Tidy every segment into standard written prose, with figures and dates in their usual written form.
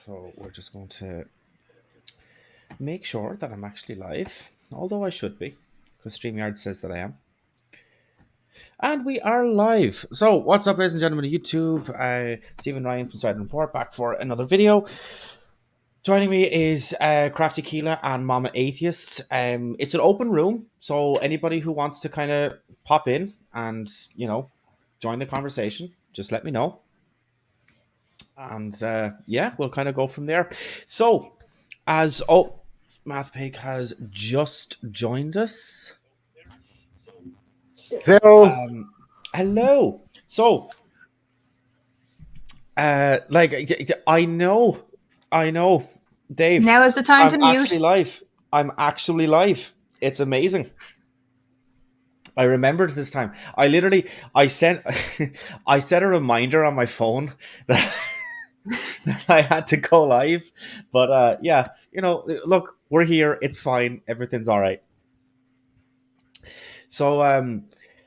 So we're just going to make sure that I'm actually live, although I should be, because StreamYard says that I am. And we are live. So what's up, ladies and gentlemen of YouTube? Stephen Ryan from Side Report back for another video. Joining me is Crafty Keela and Mama Atheist. It's an open room, so anybody who wants to kind of pop in and, you know, join the conversation, just let me know. And yeah, we'll kind of go from there. So, MathPig has just joined us. Hello. Hello. So, I know, Dave. Now is the time to mute. I'm actually live. It's amazing. I remembered this time. I set a reminder on my phone that I had to go live. But yeah, you know, look, we're here. It's fine. Everything's all right. So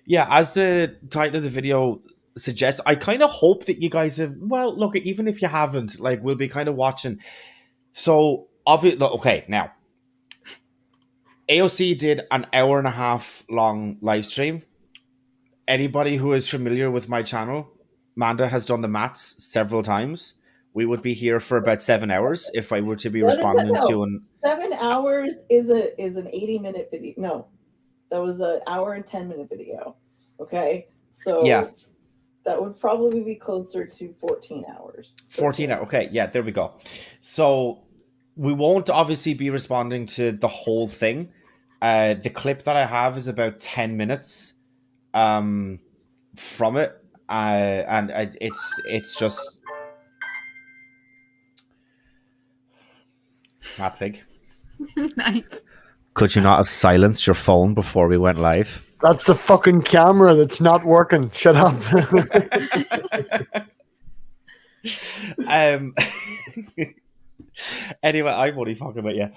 yeah, as the title of the video suggests, I kind of hope that you guys have, well, look, even if you haven't, like, we'll be kind of watching. So obviously, okay, now AOC did an 1.5 hour long live stream. Anybody who is familiar with my channel, Manda has done the maths several times. We would be here for about 7 hours if I were to be responding to an 7 hours is an 80-minute video. No, that was an 1 and 10-minute video. Okay, so yeah, that would probably be closer to 14 hours. 14 hours. Okay, yeah, there we go. So we won't obviously be responding to the whole thing. The clip that I have is about 10 minutes from it, and it's just not big. Nice. Could you not have silenced your phone before we went live? That's the fucking camera that's not working. Shut up. Anyway, I'm only talking about you.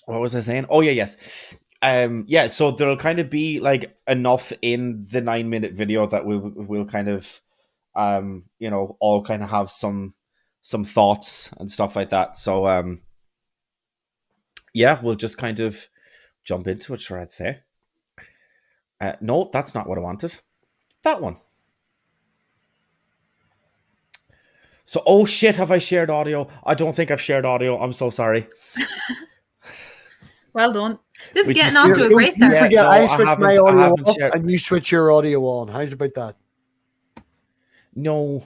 What was I saying? Oh yeah, yes. Yeah, so there'll kind of be like enough in the 9-minute video that we'll kind of you know, all kind of have some thoughts and stuff like that. So yeah, we'll just kind of jump into it, sure, I'd say. No, that's not what I wanted. That one. So, oh shit, have I shared audio? I don't think I've shared audio. I'm so sorry. Well done. This is getting off to a great start. Forget, no, I switch my audio off and you switch your audio on. How's about that? No.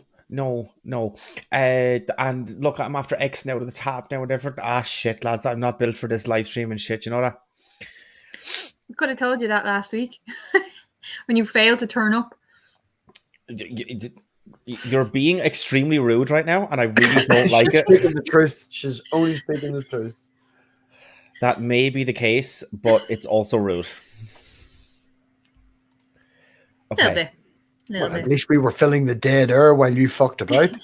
And look, I'm after X now to the top now and everything. Ah, shit, lads, I'm not built for this live stream and shit, you know that? I could have told you that last week when you failed to turn up. You're being extremely rude right now, and I really don't like it. She's speaking the truth. She's only speaking the truth. That may be the case, but it's also rude. Okay. Well, at least we were filling the dead air while you fucked about.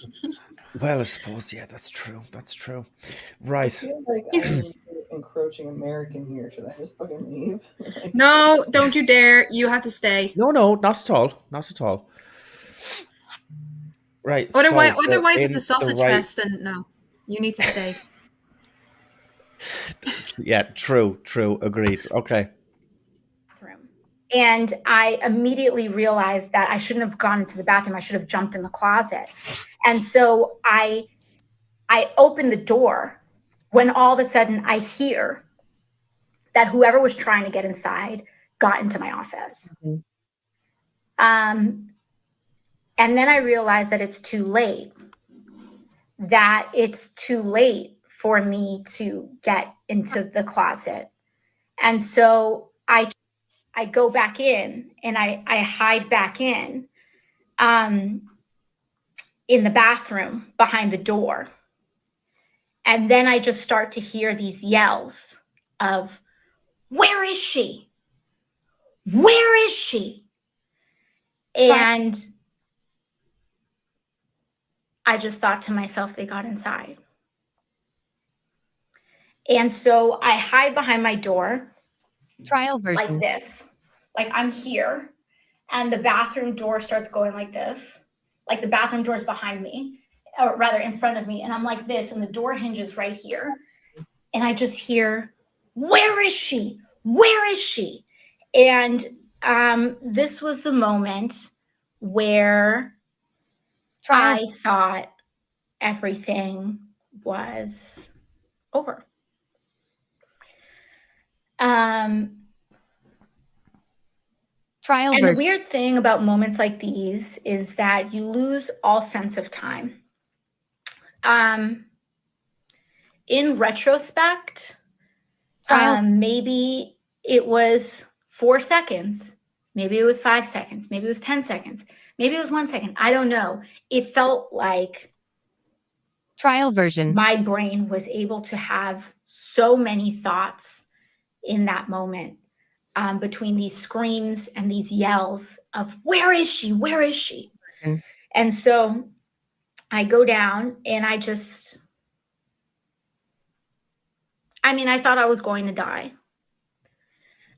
Well, I suppose, yeah, that's true. Right. I feel like I'm encroaching American here. Should I just fucking leave? No, don't you dare. You have to stay. No, not at all. Right. Otherwise it's a sausage fest, and no, you need to stay. Yeah, true. Agreed. Okay. And I immediately realized that I shouldn't have gone into the bathroom. I should have jumped in the closet. And so I opened the door when all of a sudden I hear that whoever was trying to get inside got into my office. Mm-hmm. And then I realized that it's too late for me to get into the closet. And so I go back in and I hide back in the bathroom behind the door. And then I just start to hear these yells of, "Where is she? Where is she?" And I just thought to myself, they got inside. And so I hide behind my door. Trial version. Like this. Like I'm here and the bathroom door starts going like this. Like the bathroom door is behind me. or rather in front of me, and I'm like this, and the door hinges right here, and I just hear, "Where is she? Where is she?" And this was the moment where I thought everything was over. And the weird thing about moments like these is that you lose all sense of time. In retrospect, maybe it was 4 seconds, maybe it was 5 seconds, maybe it was 10 seconds, maybe it was 1 second. I don't know. It felt like trial version. My brain was able to have so many thoughts in that moment, between these screams and these yells of, "Where is she? Where is she?" And so I go down and I thought I was going to die.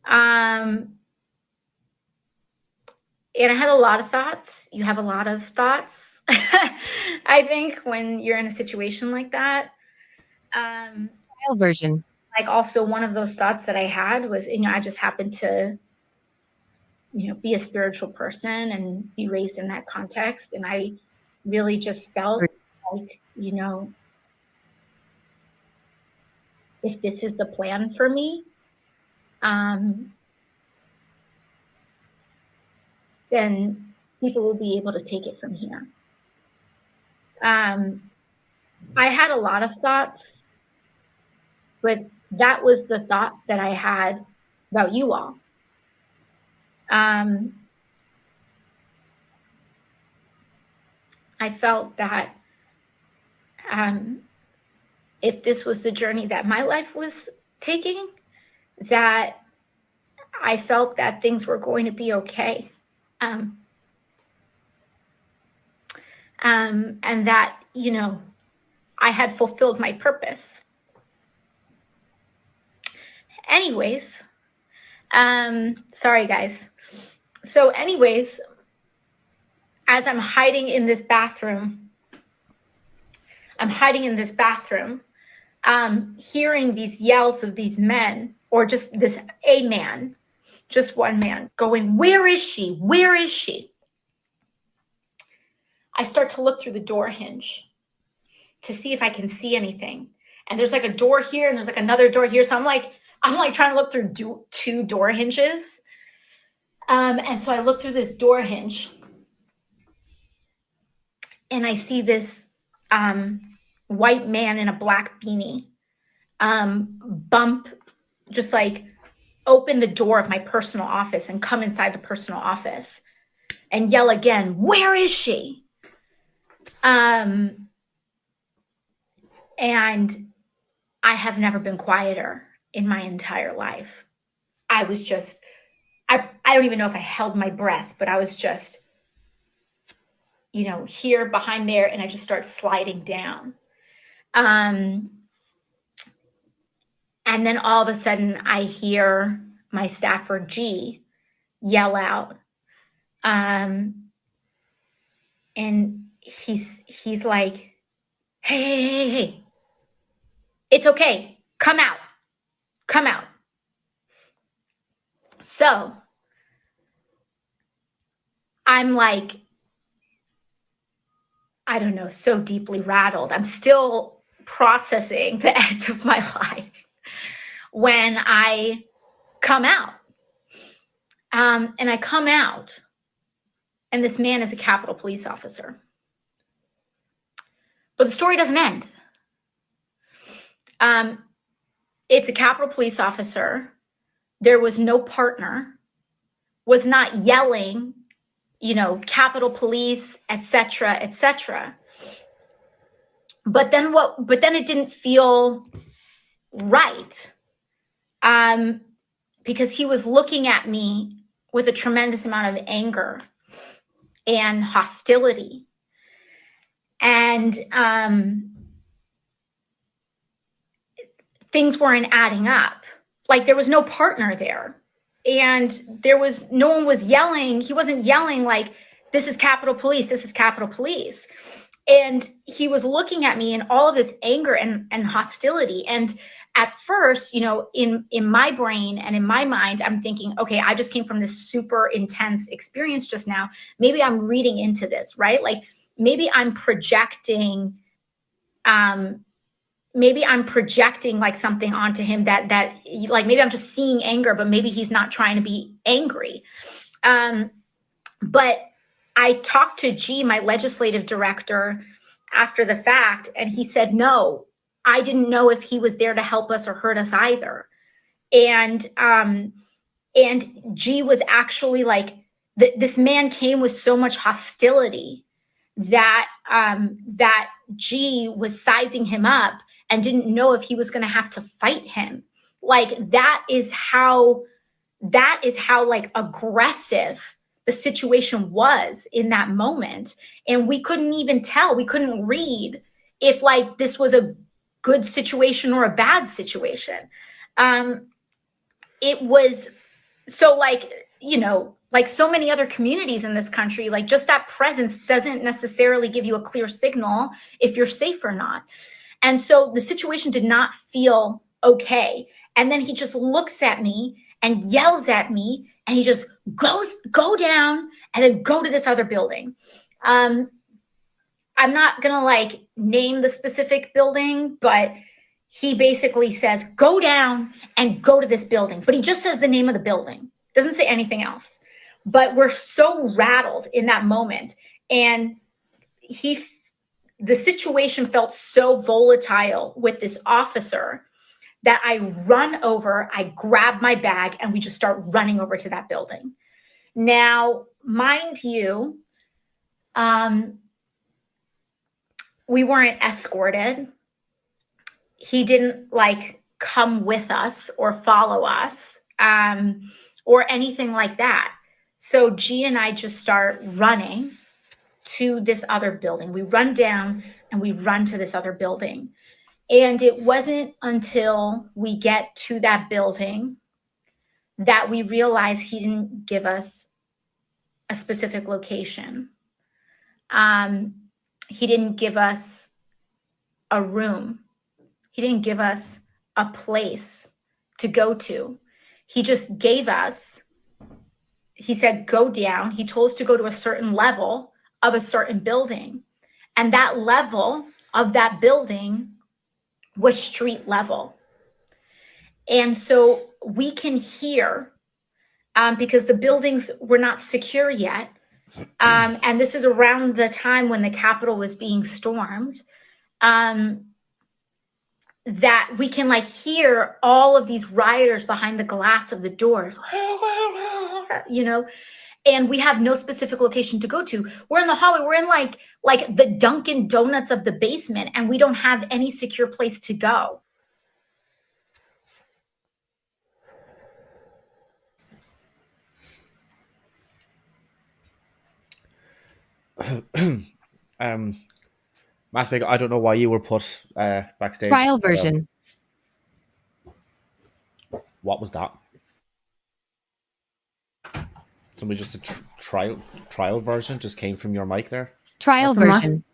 And I had a lot of thoughts. You have a lot of thoughts, I think, when you're in a situation like that. Trial version. Like, also one of those thoughts that I had was, I just happened to, be a spiritual person and be raised in that context. And I really just felt like, if this is the plan for me, then people will be able to take it from here. I had a lot of thoughts, but that was the thought that I had about you all. I felt that if this was the journey that my life was taking, that I felt that things were going to be okay. And that, I had fulfilled my purpose. Anyways, sorry guys. So anyways, as I'm hiding in this bathroom, hearing these yells of these men, or just a man, just one man going, "Where is she? Where is she?" I start to look through the door hinge to see if I can see anything. And there's like a door here and there's like another door here. So I'm like trying to look through 2 door hinges. And so I look through this door hinge and I see this white man in a black beanie just like open the door of my personal office and come inside the personal office and yell again, "Where is she?" And I have never been quieter in my entire life. I was just, I don't even know if I held my breath, but I was just, here behind there, and I just start sliding down. And then all of a sudden I hear my staffer G yell out. And he's like, hey, it's okay. Come out. So I'm like, I don't know, so deeply rattled. I'm still processing the end of my life when I come out. And I come out, and this man is a Capitol Police officer. But the story doesn't end. It's a Capitol Police officer. There was no partner, was not yelling, Capitol Police, etc., etc. But then it didn't feel right. Because he was looking at me with a tremendous amount of anger and hostility. And things weren't adding up. Like, there was no partner there. And no one was yelling. He wasn't yelling like, "This is Capitol Police, this is Capitol Police." And he was looking at me in all of this anger and hostility. And at first, you know, in my brain and in my mind, I'm thinking, okay, I just came from this super intense experience just now. Maybe I'm reading into this, right? Like maybe I'm projecting, like something onto him that like maybe I'm just seeing anger, but maybe he's not trying to be angry. But I talked to G, my legislative director, after the fact, and he said, no, I didn't know if he was there to help us or hurt us either. And G was actually like, this man came with so much hostility that G was sizing him up and didn't know if he was going to have to fight him. Like that is how like aggressive the situation was in that moment. And we couldn't even tell, we couldn't read if like this was a good situation or a bad situation. It was so like, you know, like so many other communities in this country, like just that presence doesn't necessarily give you a clear signal if you're safe or not. And so the situation did not feel okay. And then he just looks at me and yells at me, and he just go down and then go to this other building. I'm not gonna like name the specific building, but he basically says, go down and go to this building. But he just says the name of the building, doesn't say anything else. But we're so rattled in that moment. And the situation felt so volatile with this officer that I run over, I grab my bag, and we just start running over to that building. Now, mind you, we weren't escorted. He didn't like come with us or follow us or anything like that. So G and I just start running to this other building. We run down and we run to this other building. And it wasn't until we get to that building that we realize he didn't give us a specific location. He didn't give us a room. He didn't give us a place to go to. He just gave us, he said, go down. He told us to go to a certain level of a certain building. And that level of that building was street level. And so we can hear, because the buildings were not secure yet, and this is around the time when the Capitol was being stormed, that we can like hear all of these rioters behind the glass of the doors, you know, and we have no specific location to go to. We're in the hallway. We're in like the Dunkin' Donuts of the basement, and we don't have any secure place to go. Matt Big, I don't know why you were put backstage. Trial version. What was that? Somebody just a trial version just came from your mic there. Trial version.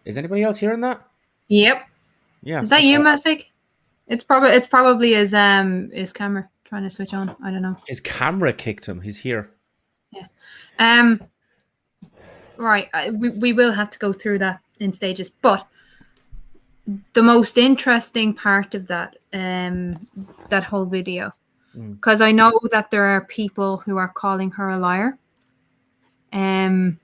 Is anybody else hearing that? Yep. Yeah. Is that you, Maspig? It's probably his camera trying to switch on. I don't know. His camera kicked him. He's here. Yeah. Right. We will have to go through that in stages, but the most interesting part of that that whole video, because I know that there are people who are calling her a liar. I'm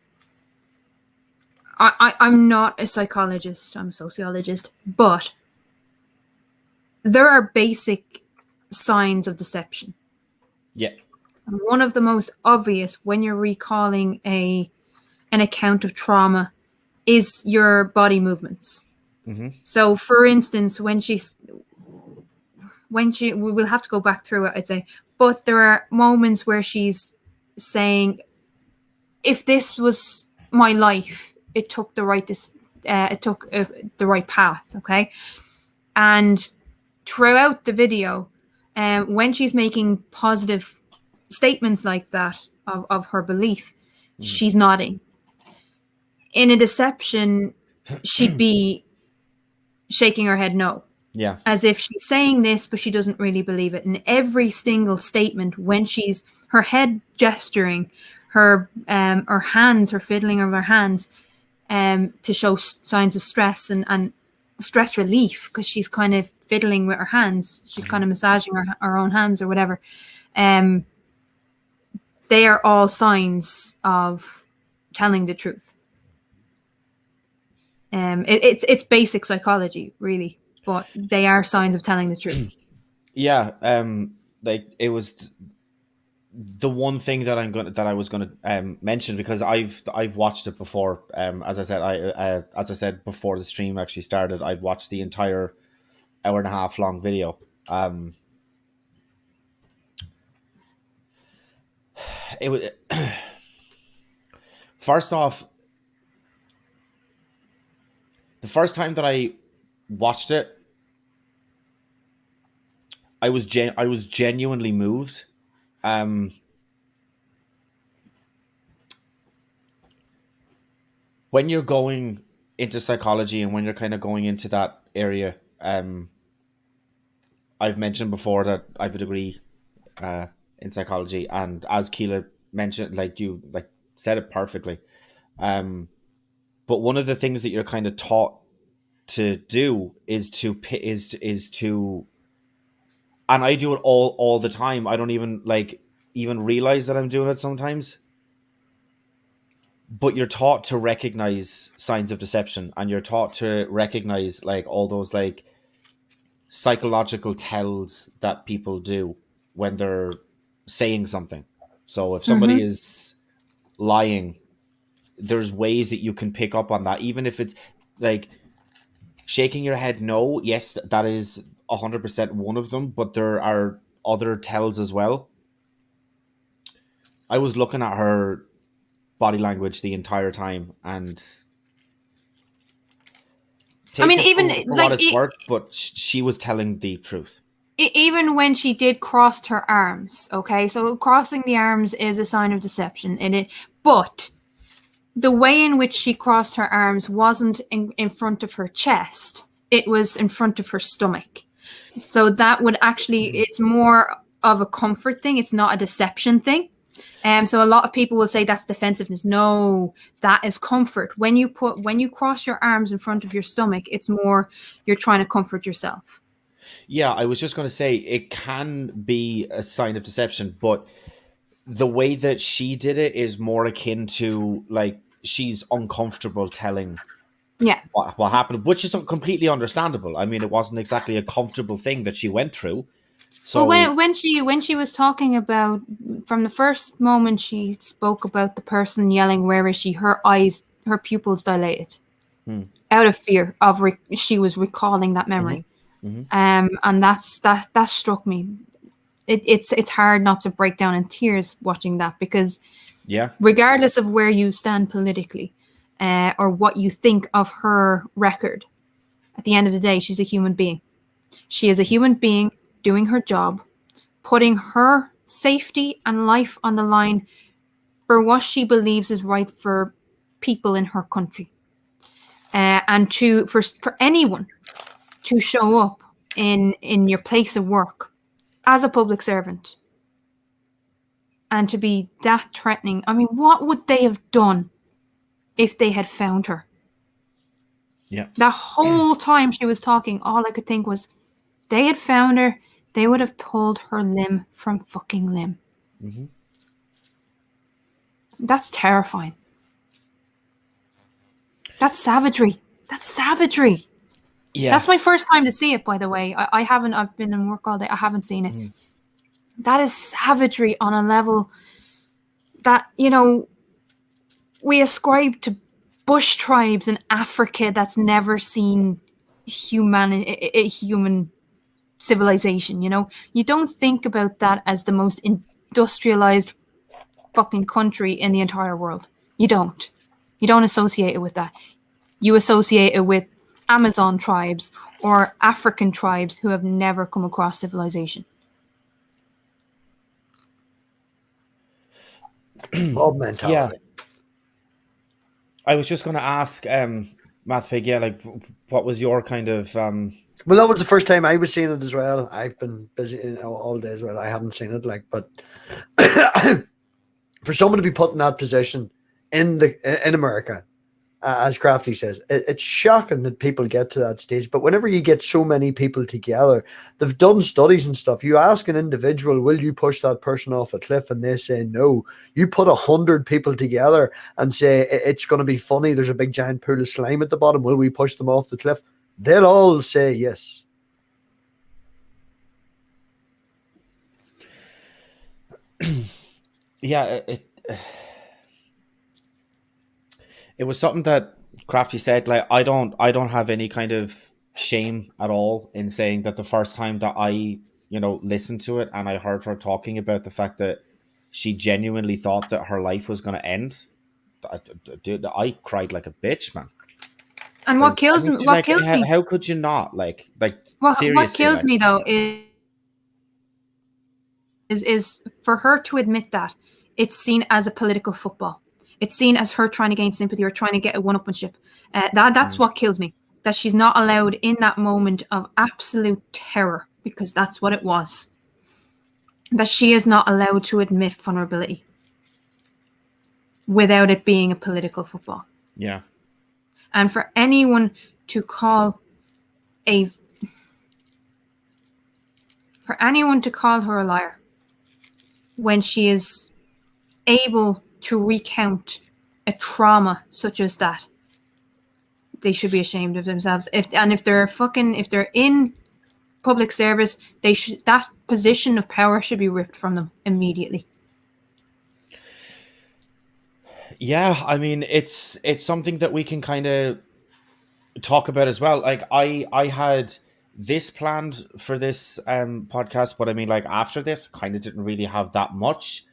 not a psychologist, I'm a sociologist, but there are basic signs of deception. Yeah. And one of the most obvious when you're recalling an account of trauma is your body movements. Mm-hmm. So for instance, we will have to go back through it, I'd say, but there are moments where she's saying, if this was my life, it took the right path. Okay. And throughout the video, when she's making positive statements like that of her belief, she's nodding. in a deception, she'd be shaking her head no. Yeah. As if she's saying this, but she doesn't really believe it. And every single statement, when she's her head gesturing, her hands, her fiddling of her hands, to show signs of stress and stress relief, because she's kind of fiddling with her hands. She's kind of massaging her own hands or whatever. They are all signs of telling the truth. It's basic psychology, really, but they are signs of telling the truth. Yeah, like it was the one thing that I was gonna mention, because I've watched it before. As I said before the stream actually started, I've watched the entire hour and a half long video. It was first off, the first time that I watched it, I was genuinely moved. When you're going into psychology and when you're kind of going into that area, I've mentioned before that I have a degree in psychology, and as Keela mentioned, like you said it perfectly. But one of the things that you're kind of taught to do is to, and I do it all the time. I don't even realize that I'm doing it sometimes. But you're taught to recognize signs of deception, and you're taught to recognize all those psychological tells that people do when they're saying something. So if somebody is lying, there's ways that you can pick up on that, even if it's shaking your head no. Yes, that is 100% one of them, but there are other tells as well. I was looking at her body language the entire time, and Even for what it's worth, but she was telling the truth. Even when she did cross her arms, okay, so crossing the arms is a sign of deception, but the way in which she crossed her arms wasn't in front of her chest; it was in front of her stomach. So that would actually, it's more of a comfort thing. It's not a deception thing. So a lot of people will say that's defensiveness. No, that is comfort. When you cross your arms in front of your stomach, it's more you're trying to comfort yourself. Yeah, I was just going to say it can be a sign of deception, but the way that she did it is more akin to she's uncomfortable telling what happened, which is completely understandable. I mean, it wasn't exactly a comfortable thing that she went through. So when she was talking about, from the first moment she spoke about the person yelling, "Where is she?" her pupils dilated out of fear of she was recalling that memory. And that struck me. It's hard not to break down in tears watching that, because regardless of where you stand politically or what you think of her record, at the end of the day, she's a human being. She is a human being doing her job, putting her safety and life on the line for what she believes is right for people in her country, and for anyone to show up in your place of work as a public servant and to be that threatening. I mean, what would they have done if they had found her? Yeah. The whole time she was talking, all I could think was, they had found her, they would have pulled her limb from fucking limb. That's terrifying. That's savagery. Yeah. That's my first time to see it, by the way. I haven't, I've been in work all day. I haven't seen it. That is savagery on a level that, we ascribe to bush tribes in Africa that's never seen human civilization. You don't think about that as the most industrialized fucking country in the entire world. You don't associate it with that. You associate it with Amazon tribes or African tribes who have never come across civilization. Mob mentality. Yeah. I was just going to ask, Math Pig, yeah, like, what was your kind of? Well, that was the first time I was seeing it as well. I've been busy all day as well. I haven't seen it, like, but for someone to be put in that position in America, as Crafty says, it's shocking that people get to that stage. But whenever you get so many people together, they've done studies and stuff. You ask an individual, will you push that person off a cliff? And they say no. You put 100 people together and say it's going to be funny. There's a big giant pool of slime at the bottom. Will we push them off the cliff? They'll all say yes. Yeah, it was something that Crafty said. Like, I don't have any kind of shame at all in saying that the first time that I, listened to it and I heard her talking about the fact that she genuinely thought that her life was going to end, I cried like a bitch, man. And what kills me? What kills me? How could you not like seriously? What kills me though is for her to admit that it's seen as a political football. It's seen as her trying to gain sympathy or trying to get a one-upmanship. That's what kills me. That she's not allowed in that moment of absolute terror, because that's what it was. That she is not allowed to admit vulnerability without it being a political football. Yeah. And for anyone to call her a liar when she is able to recount a trauma such as that, they should be ashamed of themselves. If they're in public service, that position of power should be ripped from them immediately. Yeah, I mean, it's something that we can kind of talk about as well. Like, I had this planned for this podcast, but I mean, like, after this, kind of didn't really have that much.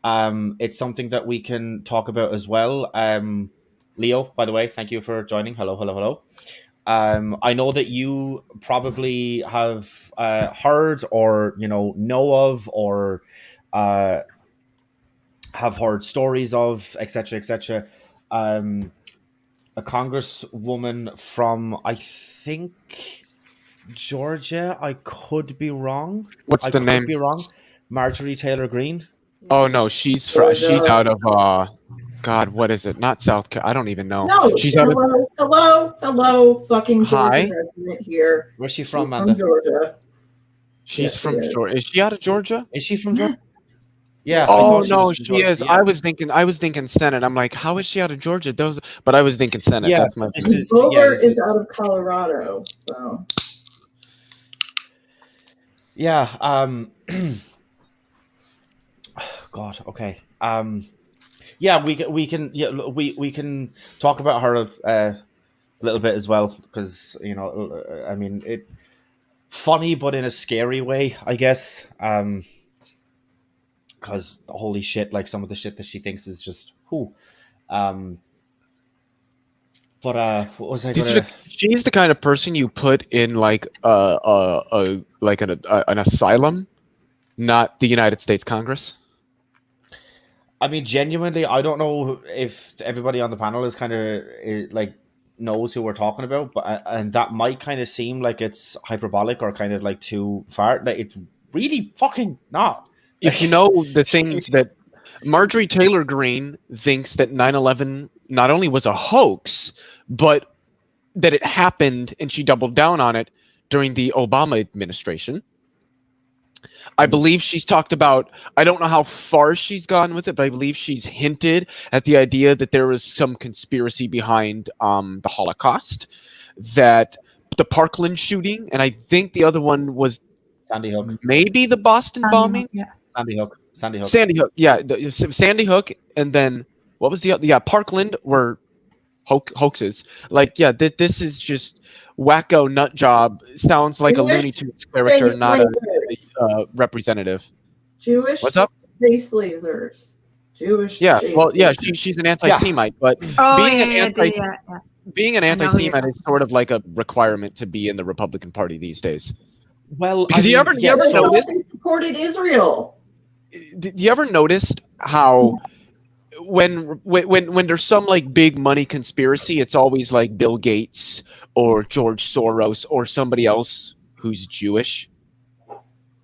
It's something that we can talk about as well. Leo, by the way, thank you for joining. Hello. I know that you probably have heard or know of or have heard stories of, etc. A congresswoman from, I think, Georgia. I could be wrong. What's the name? Be wrong. Marjorie Taylor Greene. Oh no, she's out of God, what is it? Not South Carolina. I don't even know. No, she's out of hello, fucking Georgia resident here. Where's she from, Amanda? From Georgia. She's from Georgia. Is she out of Georgia? Is she from Georgia? Yeah. Oh no, she is. Yeah. I was thinking Senate. I'm like, how is she out of Georgia? But I was thinking Senate. Yeah, that's my. Bober is out of Colorado. So. Yeah. God. Okay. Yeah, we can talk about her a little bit as well, because I mean, it funny but in a scary way, I guess. Because holy shit, like some of the shit that she thinks is just who. But what was I gonna? She's the kind of person you put in like an asylum, not the United States Congress. I mean, genuinely, I don't know if everybody on the panel is kind of like knows who we're talking about, but and that might kind of seem like it's hyperbolic or kind of like too far. Like, it's really fucking not. If you know the things that Marjorie Taylor Greene thinks that 9/11 not only was a hoax, but that it happened, and she doubled down on it during the Obama administration. I believe she's talked about, I don't know how far she's gone with it, but I believe she's hinted at the idea that there was some conspiracy behind the Holocaust, that the Parkland shooting, and I think the other one was Sandy Hook. Maybe the Boston bombing? Yeah. Sandy Hook. Sandy Hook, yeah. Sandy Hook, and then what was the other? Yeah, Parkland were hoaxes. Like, yeah, this is just wacko nut job. Sounds like a Looney Tunes character, not a representative. Jewish. What's up? Space lasers. Jewish. Yeah, well, yeah, she's an anti-Semite, but being an anti-Semite is sort of like a requirement to be in the Republican Party these days. Well, because you ever noticed they supported Israel? Did you ever notice how when there's some like big money conspiracy, it's always like Bill Gates or George Soros or somebody else who's Jewish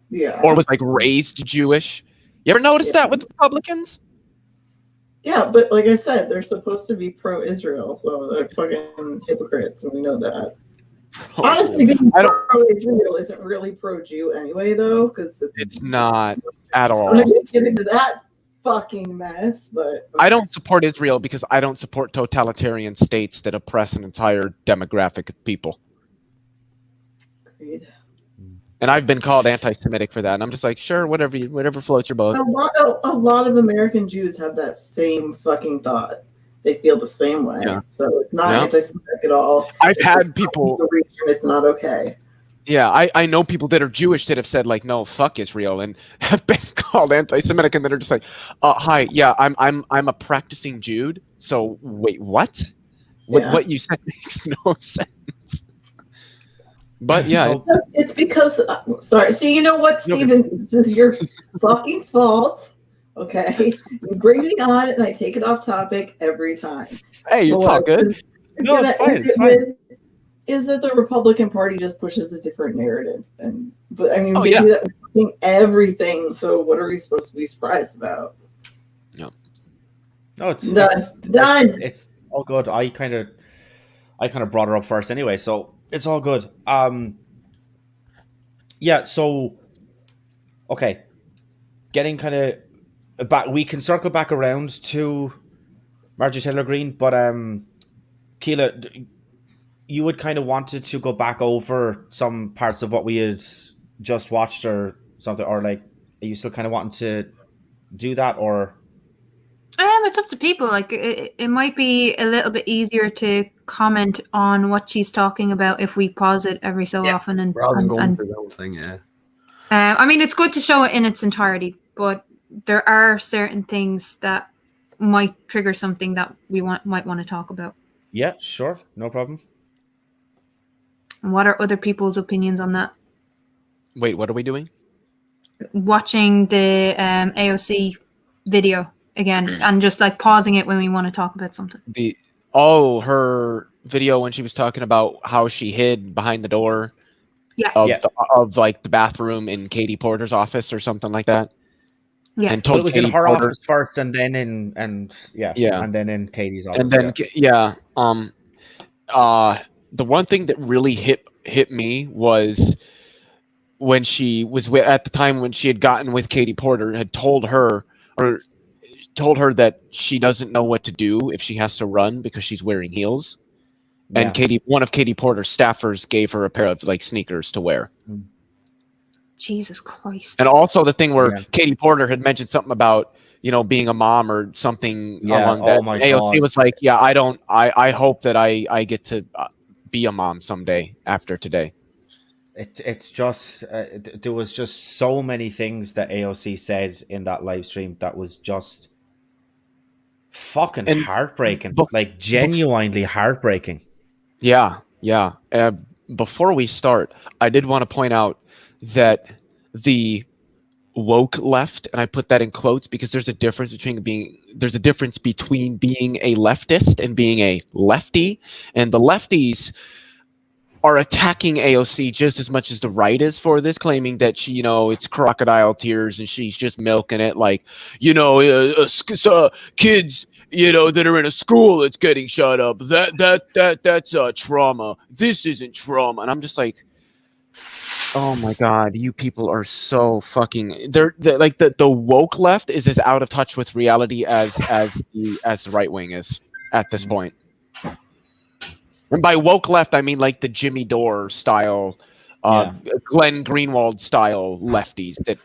Yeah. or was like raised Jewish. You ever notice that with Republicans? Yeah, but like I said, they're supposed to be pro-Israel, so they're fucking hypocrites, and we know that. Honestly, being pro-Israel isn't really pro-Jew anyway, though, because It's not at all. I'm not gonna get into that fucking mess, but I don't support Israel because I don't support totalitarian states that oppress an entire demographic of people. Agreed. And I've been called anti-Semitic for that, and I'm just like, sure, whatever floats your boat. A lot of American Jews have that same fucking thought. They feel the same way. Yeah. So it's not Yeah. anti-Semitic at all. I've had people. The region, it's not okay. Yeah, I know people that are Jewish that have said like, no, fuck Israel, and have been called anti-Semitic, and that are just like, hi, yeah, I'm a practicing Jude. So wait, what? Yeah. What you said makes no sense. But yeah, So- It's because sorry. So you know what, Stephen? This is your fucking fault. Okay, you bring me on and I take it off topic every time. hey, it's all good. No, it's fine, it's fine. Is that the Republican Party just pushes a different narrative, but I mean, Oh, they yeah. do that with fucking everything. So what are we supposed to be surprised about? No, it's Done. It's all good. I kind of brought her up first anyway, so it's all good. Yeah. So, okay, getting kind of back. We can circle back around to Marjorie Taylor Greene, but Keela, you would kind of wanted to go back over some parts of what we had just watched or something, or like, are you still kind of wanting to do that, or? It's up to people. Like it might be a little bit easier to comment on what she's talking about if we pause it every so often and Rather than going and through the whole thing, yeah. I mean, it's good to show it in its entirety, but there are certain things that might trigger something that we might want to talk about. Yeah, sure, no problem. And what are other people's opinions on that? Wait, what are we doing? Watching the AOC video again and just like pausing it when we want to talk about something. Her video when she was talking about how she hid behind the door Yeah. of like the bathroom in Katie Porter's office or something like that. Yeah. And Well, told it was Katie in her Porter, office first, and then and then in Katie's office. and then the one thing that really hit me was when she was at the time when she had gotten with Katie Porter, had told her that she doesn't know what to do if she has to run because she's wearing heels. And one of Katie Porter's staffers gave her a pair of like sneakers to wear. Jesus Christ. And also the thing where Katie Porter had mentioned something about, being a mom or something along that. Oh my AOC God. was like, yeah, I hope that I get to be a mom someday after today. It's just there was just so many things that AOC said in that live stream that was just fucking heartbreaking, like genuinely heartbreaking. Yeah. Before we start, I did want to point out that the woke left, and I put that in quotes because there's a difference between being a leftist and being a lefty, and the lefties are attacking AOC just as much as the right is for this, claiming that she, it's crocodile tears and she's just milking it, like, kids, that are in a school that's getting shut up. That's trauma. This isn't trauma, and I'm just like, oh my God, you people are so fucking. They're like the woke left is as out of touch with reality as the right wing is at this point. And by woke left, I mean like the Jimmy Dore style, Glenn Greenwald style lefties that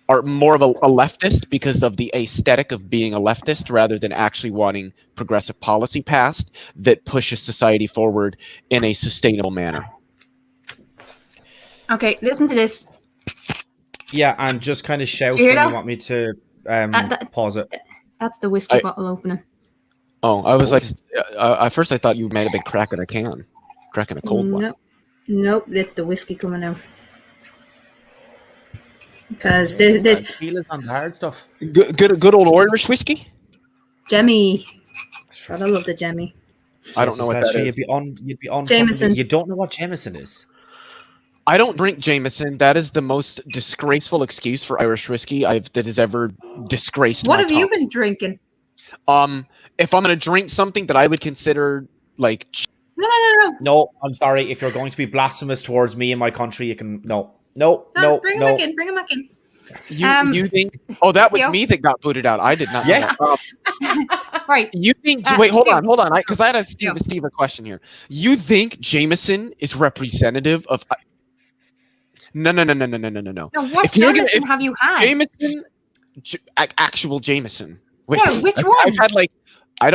are more of a leftist because of the aesthetic of being a leftist rather than actually wanting progressive policy passed that pushes society forward in a sustainable manner. Okay, listen to this. Yeah, and just kind of shout You when hear you that? want me to pause it. That's the whiskey bottle opening. Oh, I was like, at first I thought you might have been cracking a cold one. Nope, that's the whiskey coming out. Because this Keela's on the hard stuff. Good old Irish whiskey. Jemmy. God, I love the Jemmy. I don't know what that is. You'd be on. Jameson. You don't know what Jameson is. I don't drink Jameson. That is the most disgraceful excuse for Irish whiskey that has ever disgraced What my have you tongue. been drinking? If I'm gonna drink something that I would consider like No. No, I'm sorry. If you're going to be blasphemous towards me and my country, you can no. Bring him back in. Bring him back in. You think? Oh, that was Theo? me that got booted out. I did not. know Yes. that. Right. You think? Wait, hold Theo. on. Because I had a Theo. Steve a question here. You think Jameson is representative of? No. Now, what If you're gonna- Jameson if have you had? Jameson, actual Jameson. Yeah, which one? I've had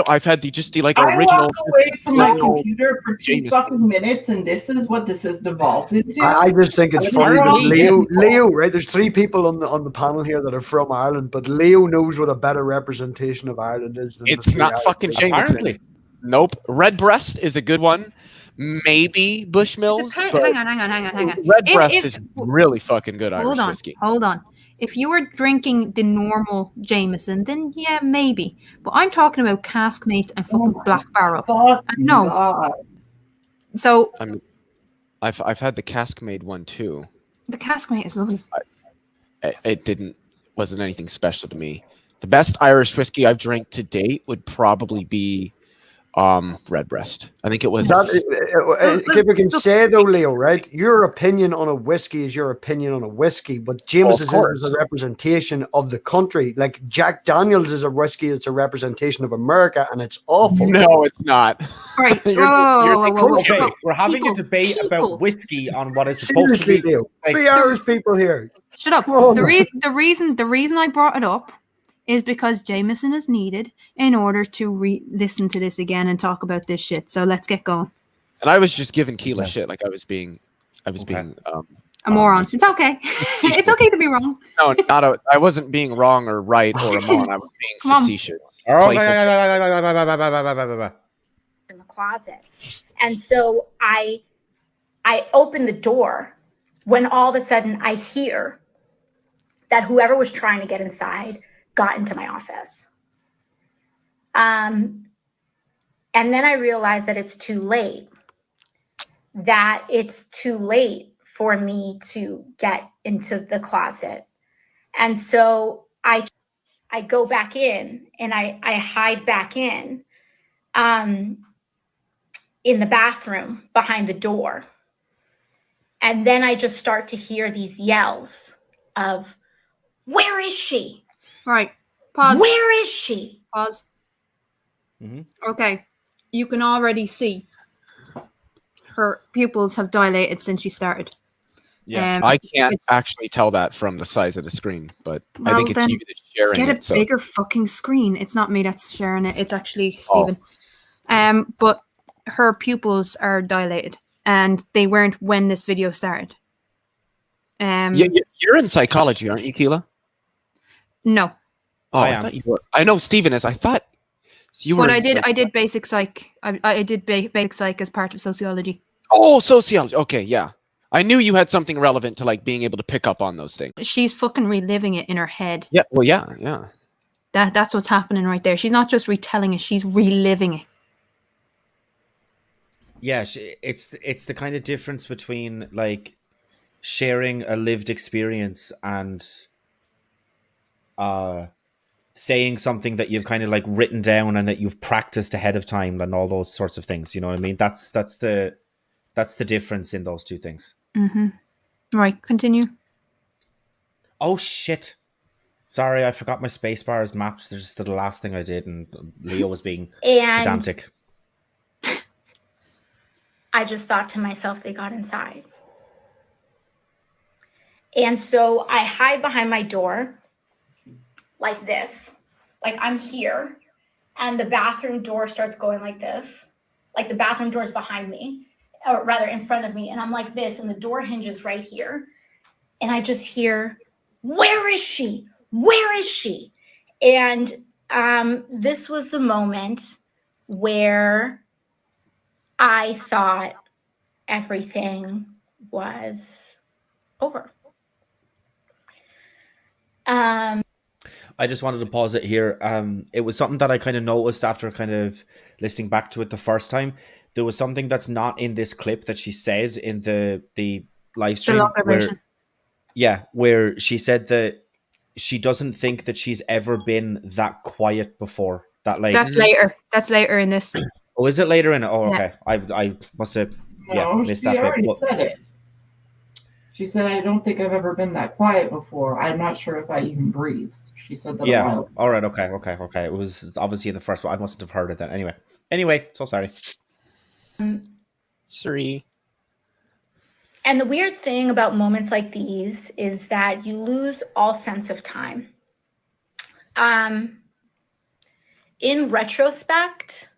I've had the like I original. walked away from my original computer for 2 Jameson. fucking minutes, and this is what this has devolved into. I just think it's I funny don't that know. Leo, right? There's 3 people on the panel here that are from Ireland, but Leo knows what a better representation of Ireland is than It's the 3 not Irish fucking people. Jameson. Apparently. Nope. Redbreast is a good one. Maybe Bushmills. but Hang on. Redbreast If- is really fucking good Irish whiskey. Hold on. If you were drinking the normal Jameson, then yeah, maybe. But I'm talking about Caskmates and fucking Black Barrel. Fuck No. God. So I mean, I've had the Caskmade one too. the Caskmate is lovely. It wasn't anything special to me. The best Irish whiskey I've drank to date would probably be Redbreast. I think it was. If we can say though, Leo, right? Your opinion on a whiskey is your opinion on a whiskey, but James's is a representation of the country. Like Jack Daniels is a whiskey that's a representation of America, and it's awful. No, it's not. All right. You're Okay, we're having People, a debate people. about whiskey on what is supposed to Seriously, be. Leo. like- 3 Irish people here. Shut up. Oh, The man. reason I brought it up is because Jameson is needed in order to listen to this again and talk about this shit. So let's get going. And I was just giving Keela Okay. shit, like I was being. A moron. It's okay. It's okay to be wrong. No, I wasn't being wrong or right or a moron. I was being Come on. facetious. Oh, Playful. in the closet. And so I open the door when all of a sudden I hear that whoever was trying to get inside got into my office. And then I realized that it's too late. That it's too late for me to get into the closet. And so I go back in and I hide back in the bathroom behind the door. And then I just start to hear these yells of, "Where is she? All right. Pause. Where is she?" Pause. Mhm. Okay. You can already see her pupils have dilated since she started. Yeah. I can't it's- actually tell that from the size of the screen, but I Well, think it's then you that's sharing Get a it. So bigger fucking screen. It's not me that's sharing it. It's actually Oh. Stephen. But her pupils are dilated, and they weren't when this video started. you're in psychology, aren't you, Keela? No, Oh, I I am. thought you were. I know Stephen is. I thought you were. but in I did basic psych. I did basic psych as part of sociology. Oh, sociology. Okay, yeah. I knew you had something relevant to like being able to pick up on those things. She's fucking reliving it in her head. Yeah. Well, yeah. That's what's happening right there. She's not just retelling it; she's reliving it. Yeah, it's the kind of difference between like sharing a lived experience and saying something that you've kind of like written down and that you've practiced ahead of time and all those sorts of things. You know what I mean? That's the difference in those two things. Mm-hmm. Right, continue. Oh shit. Sorry, I forgot my space bar is mapped. There's just the last thing I did, and Leo was being And pedantic. I just thought to myself, they got inside. And so I hide behind my door like this. Like I'm here, and the bathroom door starts going like this. Like the bathroom door is behind me, or rather in front of me. And I'm like this, and the door hinges right here. And I just hear, "Where is she? Where is she?" And this was the moment where I thought everything was over. I just wanted to pause it here. It was something that I kind of noticed after kind of listening back to it the first time. There was something that's not in this clip that she said in the live The stream longer version. where she said that she doesn't think that she's ever been that quiet before. That like, That's later. That's later in this. oh, is it later in it? Oh, Yeah. okay. I must have No, missed she that bit. already But said it. She said, I don't think I've ever been that quiet before. I'm not sure if I even breathe. She said that a yeah, while ago. all right, okay. It was obviously in the first, but I mustn't have heard it then. Anyway, so sorry. Sorry. And the weird thing about moments like these is that you lose all sense of time. In retrospect,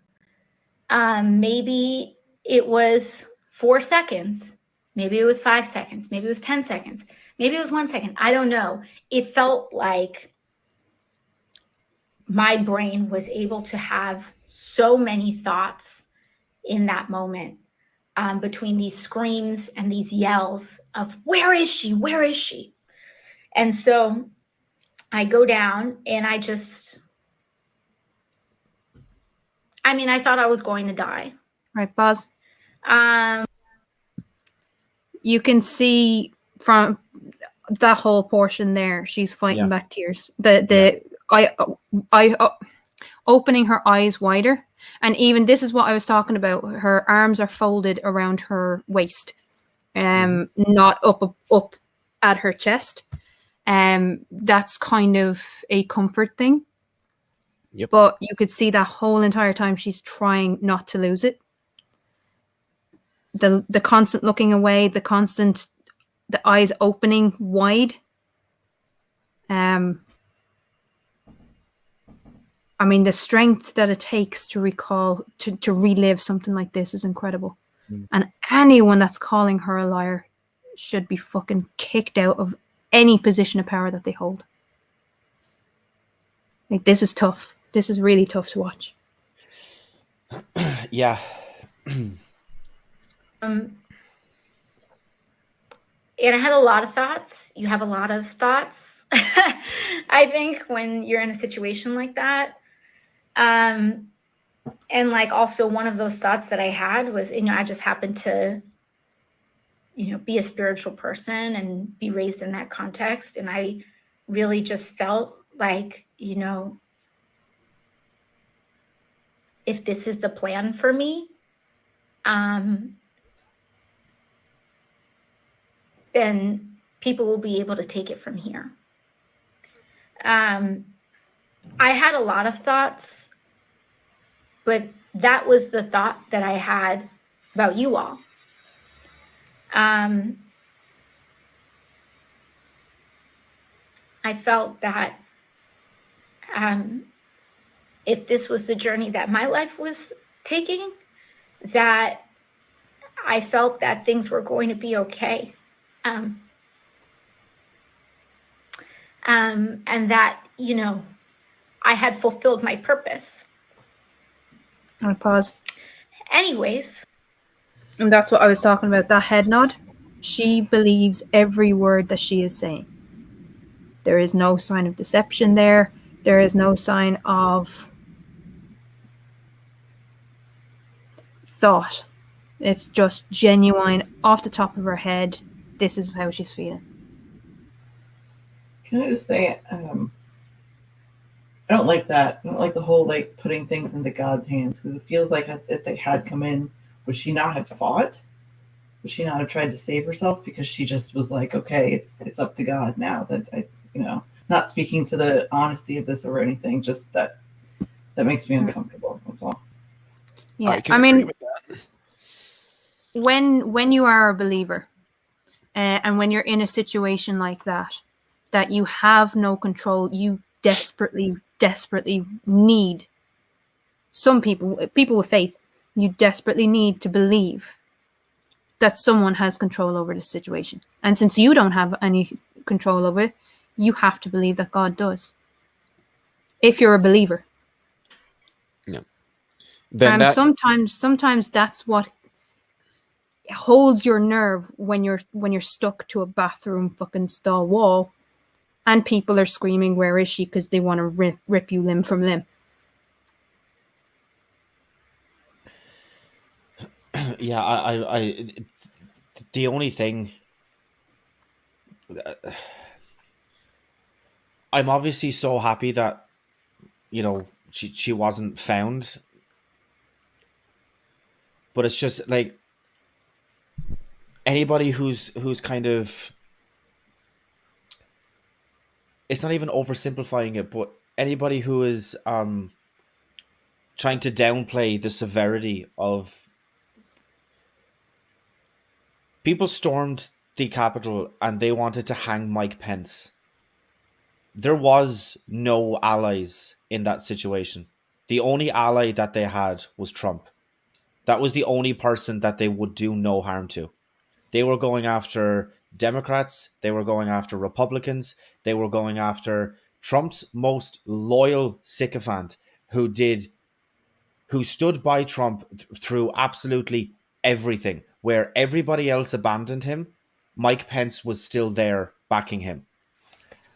maybe it was 4 seconds, maybe it was 5 seconds, maybe it was 10 seconds, maybe it was 1 second. I don't know. It felt like my brain was able to have so many thoughts in that moment, between these screams and these yells of, where is she? Where is she? And so I go down and I thought I was going to die. Right, Buzz. Um, You can see from that whole portion there, she's fighting Yeah. back tears. Opening her eyes wider, and even this is what I was talking about. Her arms are folded around her waist, not up at her chest. That's kind of a comfort thing. Yep. But you could see that whole entire time she's trying not to lose it. The constant looking away, the eyes opening wide. I mean, the strength that it takes to recall, to relive something like this is incredible. And anyone that's calling her a liar should be fucking kicked out of any position of power that they hold. Like, this is tough. This is really tough to watch. Yeah. and I had a lot of thoughts. You have a lot of thoughts, I think, when you're in a situation like that. And like, also one of those thoughts that I had was, I just happened to, be a spiritual person and be raised in that context. And I really just felt like, if this is the plan for me, then people will be able to take it from here. I had a lot of thoughts, but that was the thought that I had about you all. I felt that if this was the journey that my life was taking, that I felt that things were going to be okay. And that, I had fulfilled my purpose. I'm gonna pause. Anyways. And that's what I was talking about, that head nod. She believes every word that she is saying. There is no sign of deception there. There is no sign of thought. It's just genuine, off the top of her head. This is how she's feeling. Can I just say, I don't like that. I don't like the whole like putting things into God's hands, because it feels like if they had come in, would she not have fought? Would she not have tried to save herself? Because she just was like, okay, it's up to God now. That I, not speaking to the honesty of this or anything, just that makes me uncomfortable. That's all. Yeah, I mean, when you are a believer, and when you're in a situation like that you have no control, you desperately need. Some people with faith, you desperately need to believe that someone has control over the situation. And since you don't have any control over it, you have to believe that God does. If you're a believer. Yeah. And sometimes that's what holds your nerve when you're stuck to a bathroom fucking stall wall, And people are screaming, "Where is she?" because they want to rip you limb from limb. Yeah, the only thing, I'm obviously so happy that, she wasn't found, but it's just like anybody who's kind of, it's not even oversimplifying it, but anybody who is trying to downplay the severity of, people stormed the Capitol and they wanted to hang Mike Pence. There was no allies in that situation. The only ally that they had was Trump. That was the only person that they would do no harm to. They were going after Democrats, they were going after Republicans, they were going after Trump's most loyal sycophant who stood by Trump through absolutely everything. Where everybody else abandoned him, Mike Pence was still there backing him.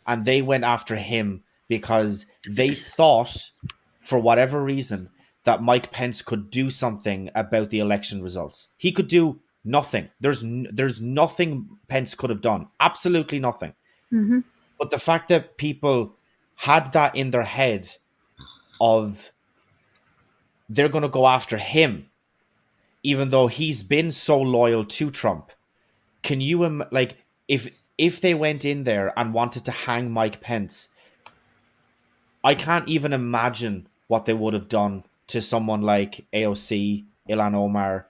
And they went after him because they thought, for whatever reason, that Mike Pence could do something about the election results. He could do nothing. There's nothing Pence could have done. Absolutely nothing. Mm-hmm. But the fact that people had that in their head of they're going to go after him, even though he's been so loyal to Trump. Can you like if they went in there and wanted to hang Mike Pence, I can't even imagine what they would have done to someone like AOC, Ilhan Omar,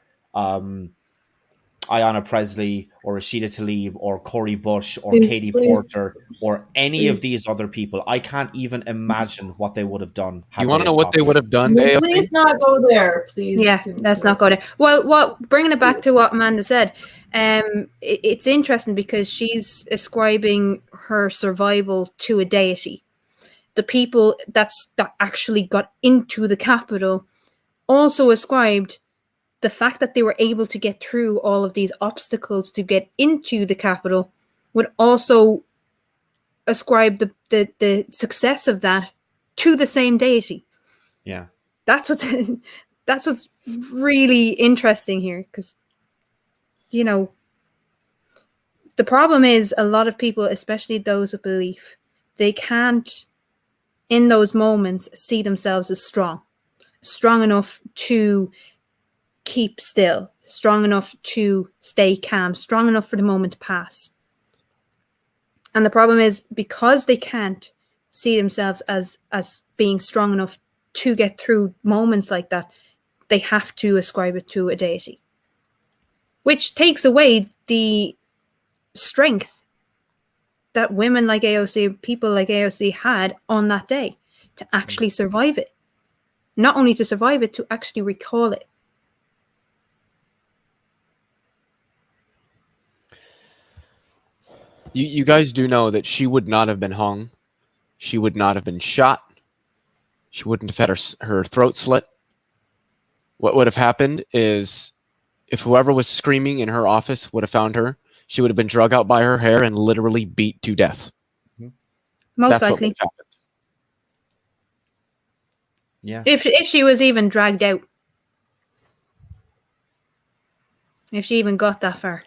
Ayanna Presley, or Rashida Tlaib, or Cori Bush, or Katie Porter, or any of these other people. I can't even imagine what they would have done. You want to know what they would have done? Please not go there, please. Yeah, let's not go there. Well, bringing it back to what Amanda said, it's interesting because she's ascribing her survival to a deity. The people that actually got into the Capitol also ascribed the fact that they were able to get through all of these obstacles to get into the Capitol, would also ascribe the success of that to the same deity. Yeah. That's what's really interesting here, because the problem is a lot of people, especially those with belief, they can't in those moments see themselves as strong enough to keep still, strong enough to stay calm, strong enough for the moment to pass. And the problem is, because they can't see themselves as being strong enough to get through moments like that, they have to ascribe it to a deity, which takes away the strength that women like AOC, people like AOC had on that day to actually survive it. Not only to survive it, to actually recall it. You guys do know that she would not have been hung. She would not have been shot. She wouldn't have had her throat slit. What would have happened is, if whoever was screaming in her office would have found her, she would have been drug out by her hair and literally beat to death. Most That's what likely. would have happened. Yeah. If she was even dragged out. If she even got that far.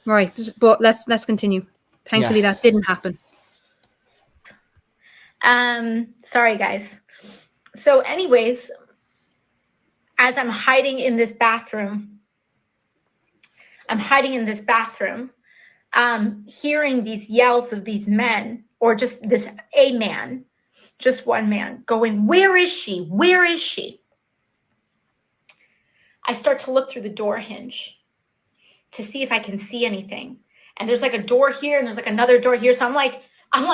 Right, but let's continue. Thankfully, that didn't happen. Sorry, guys. So anyways, as I'm hiding in this bathroom, hearing these yells of these men, or just a man, just one man going, "Where is she? Where is she?" I start to look through the door hinge to see if I can see anything. And there's like a door here and there's like another door here. So I'm like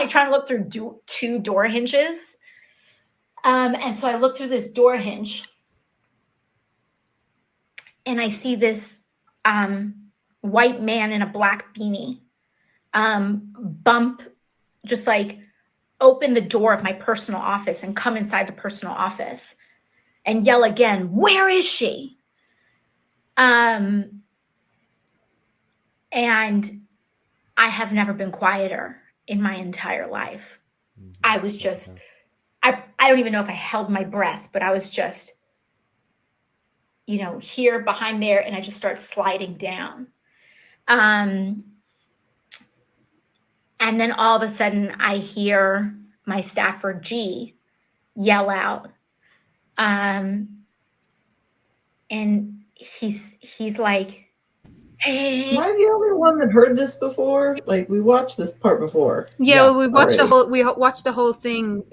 trying to look through two door hinges. And so I look through this door hinge and I see this white man in a black beanie just like open the door of my personal office and come inside the personal office and yell again, "Where is she?" And I have never been quieter. in my entire life. I was just, I don't even know if I held my breath, but I was just, you know, here behind there, and I just start sliding down. And then all of a sudden I hear my staffer G yell out. And he's like, hey. Am I the only one that heard this before? Like, we watched this part before. Yeah, Yeah, well, we watched already. watched the whole thing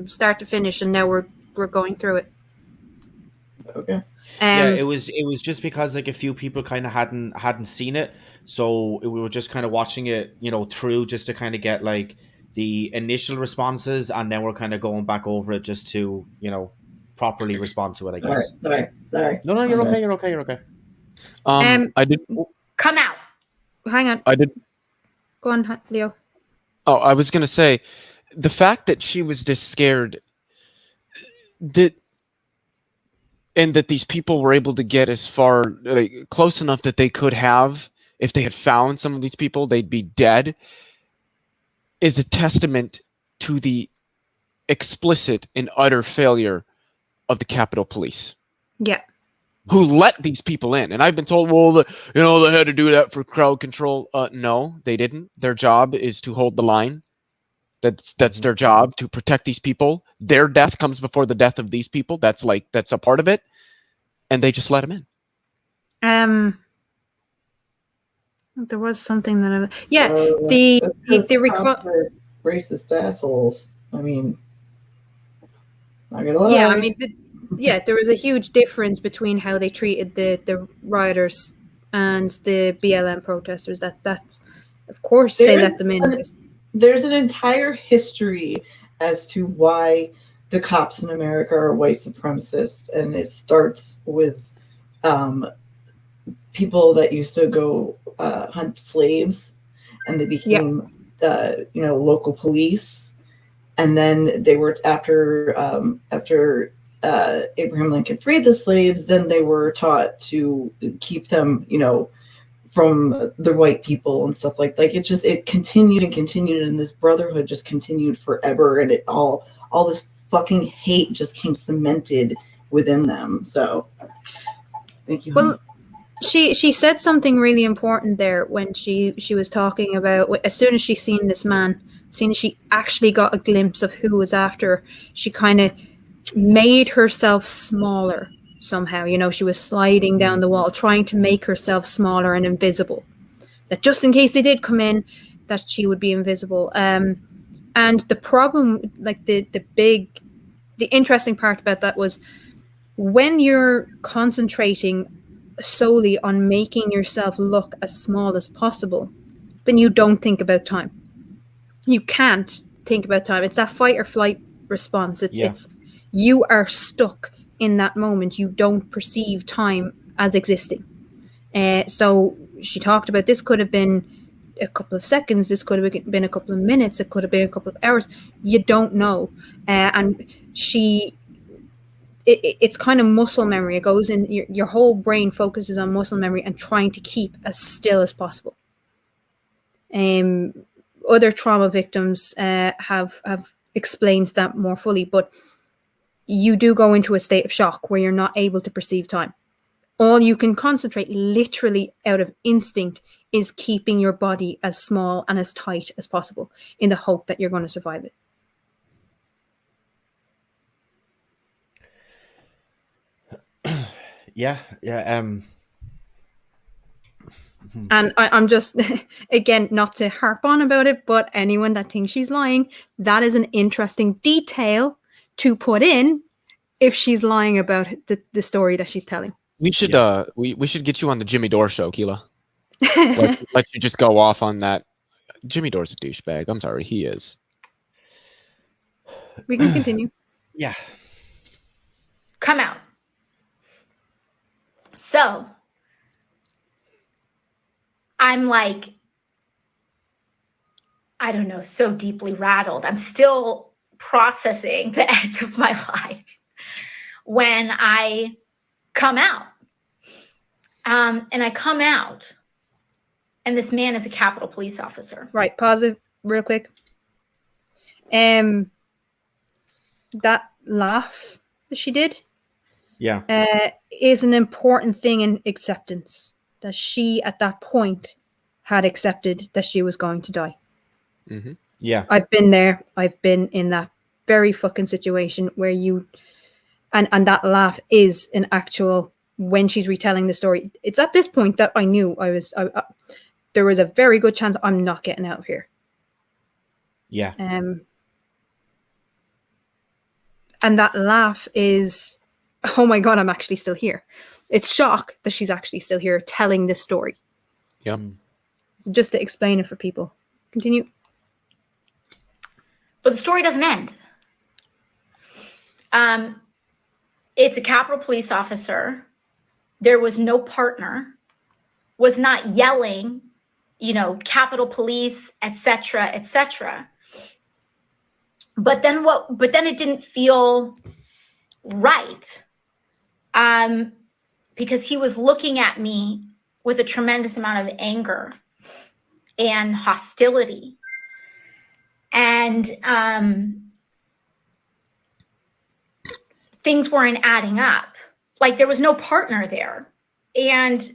start to finish, and now we're going through it. Okay. Yeah, it was just because like a few people kind of hadn't seen it, so we were just kind of watching it, you know, through just to kind of get like the initial responses, and then we're kind of going back over it just to, you know, properly respond to it, I All right. guess. Sorry. No, you're Okay. okay. You're okay. I did. Come out. Hang on, I did. go on, Leo. Oh, I was gonna say, the fact that she was just scared that, and that these people were able to get as far, like, close enough that they could have, if they had found some of these people, they'd be dead, is a testament to the explicit and utter failure of the Capitol Police, Yeah, who let these people in. And I've been told, well, they had to do that for crowd control. No, they didn't. Their job is to hold the line. That's their job, to protect these people. Their death comes before the death of these people. That's a part of it. And they just let them in. there was something that That's the record. for racist assholes. I mean, not gonna lie. Yeah, I mean, there was a huge difference between how they treated the rioters and the BLM protesters. That's of course they let them in. There's an entire history as to why the cops in America are white supremacists, and it starts with people that used to go hunt slaves, and they became local police, and then they were after Abraham Lincoln freed the slaves, then they were taught to keep them, from the white people and stuff like it continued and continued, and this brotherhood just continued forever, and it all this fucking hate just came cemented within them. So thank you. Well, she said something really important there when she was talking about, as soon as she seen this man, as soon as she actually got a glimpse of who was after her, she kind of made herself smaller somehow. She was sliding down the wall, trying to make herself smaller and invisible, that just in case they did come in, that she would be invisible. And the problem, like the interesting part about that was, when you're concentrating solely on making yourself look as small as possible, then you don't think about time. You can't think about time. It's that fight or flight response. It's you are stuck in that moment. You don't perceive time as existing. So she talked about, this could have been a couple of seconds, this could have been a couple of minutes, it could have been a couple of hours. You don't know. And it's kind of muscle memory. It goes in, your whole brain focuses on muscle memory and trying to keep as still as possible. Other trauma victims have explained that more fully, but you do go into a state of shock where you're not able to perceive time. All you can concentrate, literally out of instinct, is keeping your body as small and as tight as possible in the hope that you're going to survive it. Yeah. And I'm just, again, not to harp on about it, but anyone that thinks she's lying, that is an interesting detail to put in if she's lying about the story that she's telling. We should we should get you on the Jimmy Dore show, Keela. let you just go off on that. Jimmy Dore's a douchebag. I'm sorry, he is. We can continue. Yeah. Come out. So I'm like, I don't know, so deeply rattled. I'm still processing the end of my life when I come out. And I come out, and this man is a Capitol Police officer. Right, pause it real quick. That laugh that she did Yeah. is an important thing in acceptance. That she, at that point, had accepted that she was going to die. Mhm. Yeah. I've been there. I've been in that very fucking situation where you, and that laugh is an actual, when she's retelling the story. It's at this point that I knew there was a very good chance I'm not getting out of here. Yeah. And that laugh is, oh my God, I'm actually still here. It's shock that she's actually still here telling this story. Yeah. Just to explain it for people. Continue. But the story doesn't end. It's a Capitol Police officer. There was no partner, was not yelling, Capitol Police, etc., etc. But then it didn't feel right. Because he was looking at me with a tremendous amount of anger and hostility. And things weren't adding up. Like there was no partner there. And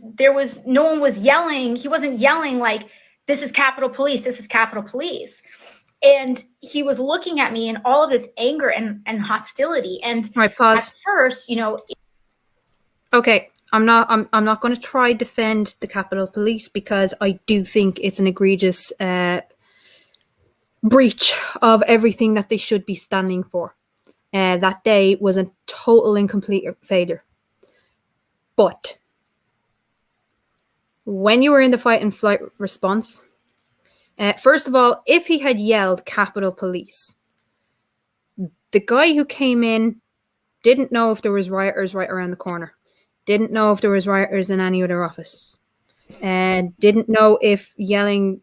no one was yelling. He wasn't yelling like, this is Capitol Police, this is Capitol Police. And he was looking at me in all of this anger and hostility. And right, pause. At first, Okay, I'm not going to try defend the Capitol Police because I do think it's an egregious breach of everything that they should be standing for. That day was a total and complete failure. But when you were in the fight and flight response, first of all, if he had yelled Capitol Police, the guy who came in didn't know if there was rioters right around the corner, didn't know if there was rioters in any other offices, and didn't know if yelling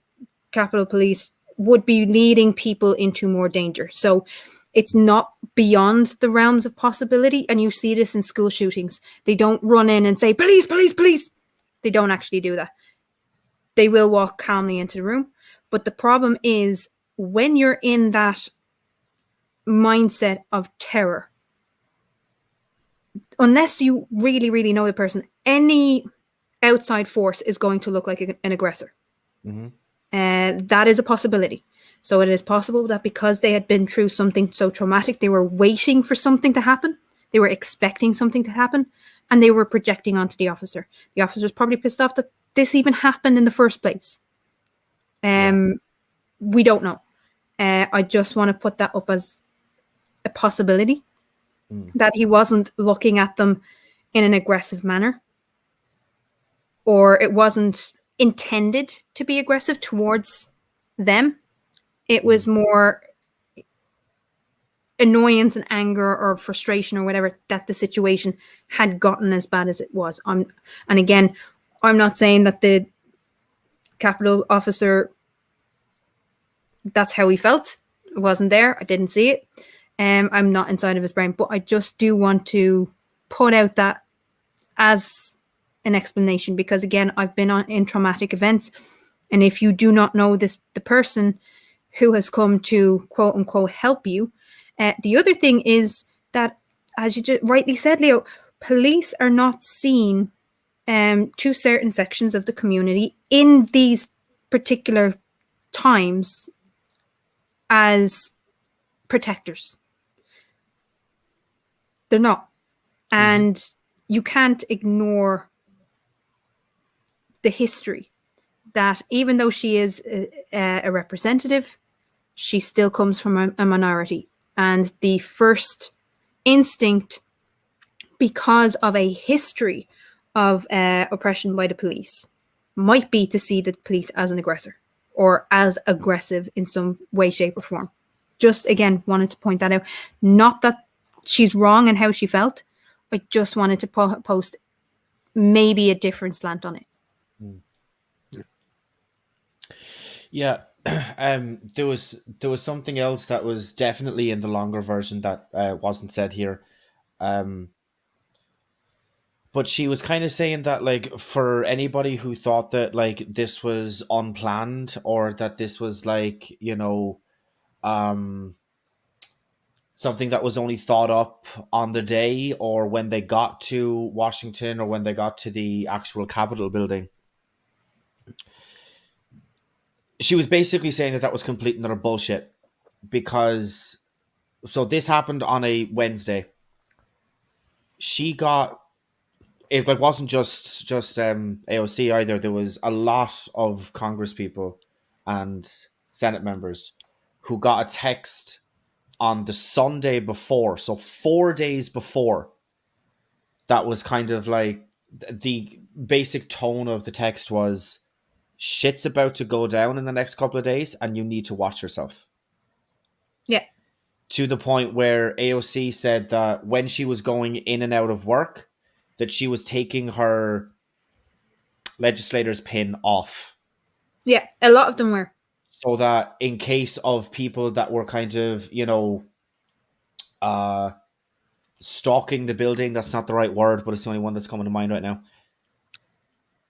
Capitol Police would be leading people into more danger. So it's not beyond the realms of possibility. And you see this in school shootings. They don't run in and say, police, police, police. They don't actually do that. They will walk calmly into the room. But the problem is when you're in that mindset of terror, unless you really, really know the person, any outside force is going to look like an aggressor. Mm-hmm. That is a possibility. So it is possible that because they had been through something so traumatic, they were waiting for something to happen. They were expecting something to happen, and they were projecting onto the officer. The officer was probably pissed off that this even happened in the first place. We don't know. I just want to put that up as a possibility, that he wasn't looking at them in an aggressive manner, or it wasn't intended to be aggressive towards them. It was more annoyance and anger or frustration or whatever that the situation had gotten as bad as it was. And again, I'm not saying that the Capitol officer, that's how he felt. It wasn't there. I didn't see it. I'm not inside of his brain, but I just do want to put out that as an explanation, because again, I've been in traumatic events, and if you do not know the person who has come to quote unquote help you, the other thing is that, as you just rightly said, Leo, police are not seen to certain sections of the community in these particular times as protectors. They're not. And you can't ignore the history that even though she is a representative, she still comes from a minority. And the first instinct, because of a history of oppression by the police, might be to see the police as an aggressor or as aggressive in some way, shape, or form. Just again, wanted to point that out. Not that she's wrong in how she felt. I just wanted to post maybe a different slant on it. Yeah. There was something else that was definitely in the longer version that wasn't said here. But she was kind of saying that, like, for anybody who thought that, like, this was unplanned, or that this was, like, something that was only thought up on the day, or when they got to Washington, or when they got to the actual Capitol building, she was basically saying that that was complete and utter bullshit. Because, so this happened on a Wednesday. She got, it wasn't just AOC either. There was a lot of Congress people and Senate members who got a text on the Sunday before, so 4 days before, that was kind of like, the basic tone of the text was, shit's about to go down in the next couple of days and you need to watch yourself. Yeah. To the point where AOC said that when she was going in and out of work, that she was taking her legislator's pin off. Yeah, a lot of them were. So that in case of people that were kind of, stalking the building, that's not the right word, but it's the only one that's coming to mind right now.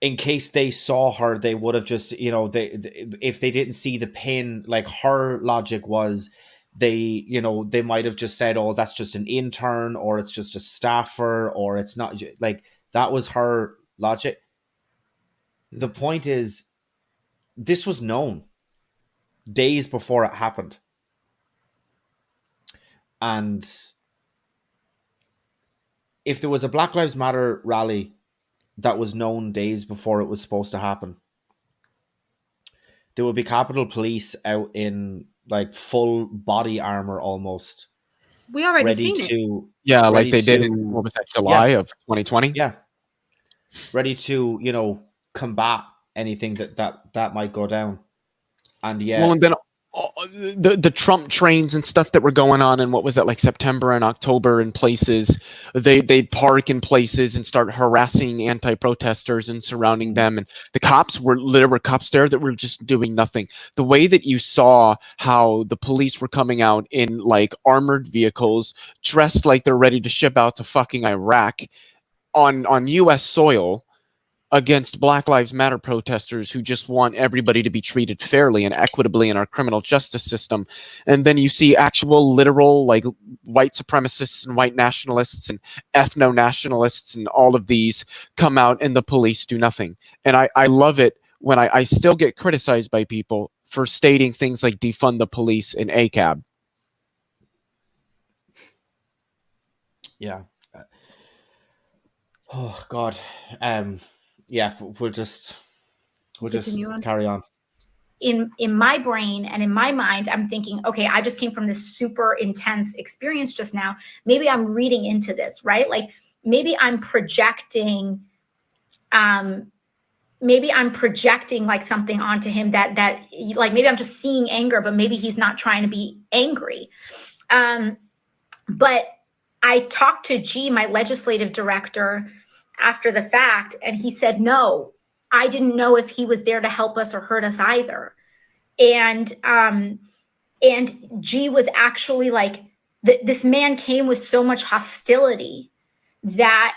In case they saw her, they would have just, if they didn't see the pin, like, her logic was, they might have just said, oh, that's just an intern, or it's just a staffer, or it's not, like, that was her logic. The point is, this was known days before it happened. And if there was a Black Lives Matter rally that was known days before it was supposed to happen, there would be Capitol Police out in, like, full body armor almost. We already ready seen it. to Yeah, ready like they did to- in, what was that, July of 2020? Yeah. Ready to, combat anything that might go down. And yet, Well, and then the Trump trains and stuff that were going on in, what was that, like September and October in places, they park in places and start harassing anti-protesters and surrounding them, and the cops there were cops there that were just doing nothing. The way that you saw how the police were coming out in, like, armored vehicles, dressed like they're ready to ship out to fucking Iraq on US soil, against Black Lives Matter protesters who just want everybody to be treated fairly and equitably in our criminal justice system. And then you see actual literal, like, white supremacists and white nationalists and ethno-nationalists and all of these come out and the police do nothing. And I love it when I still get criticized by people for stating things like defund the police and ACAB. yeah. Oh God. Yeah, we'll just Continue on. carry on. In my brain and in my mind, I'm thinking, okay, I just came from this super intense experience just now. Maybe I'm reading into this, right? Like, maybe I'm projecting, like something onto him that like, maybe I'm just seeing anger, but maybe he's not trying to be angry. But I talked to G, my legislative director, after the fact, and he said, no, I didn't know if he was there to help us or hurt us either. And G was actually like, this man came with so much hostility that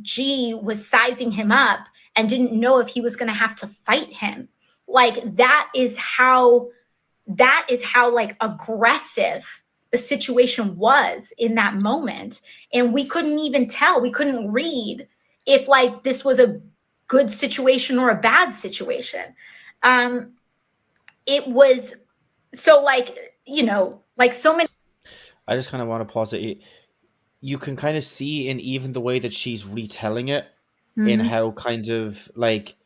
G was sizing him up and didn't know if he was going to have to fight him. Like, that is how like aggressive the situation was in that moment. And we couldn't even tell, we couldn't read if, like, this was a good situation or a bad situation. It was so, like, like so many. I just kind of want to pause it. You can kind of see in even the way that she's retelling it, in how kind of, like,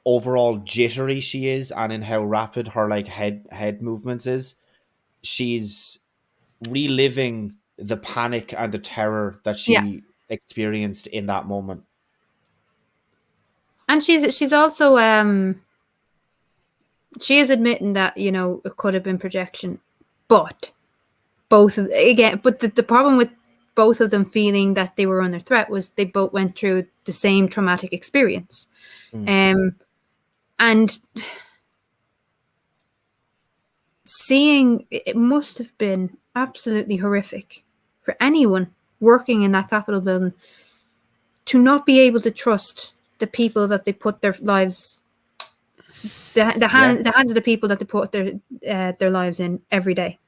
overall jittery she is, and in how rapid her, like, head movements is. She's reliving the panic and the terror that she experienced in that moment. And she's also she is admitting that, it could have been projection, but the problem with both of them feeling that they were under threat was they both went through the same traumatic experience. And seeing it must have been absolutely horrific for anyone working in that Capitol building to not be able to trust the people that they put their lives, the hands of the people that they put their lives in every day.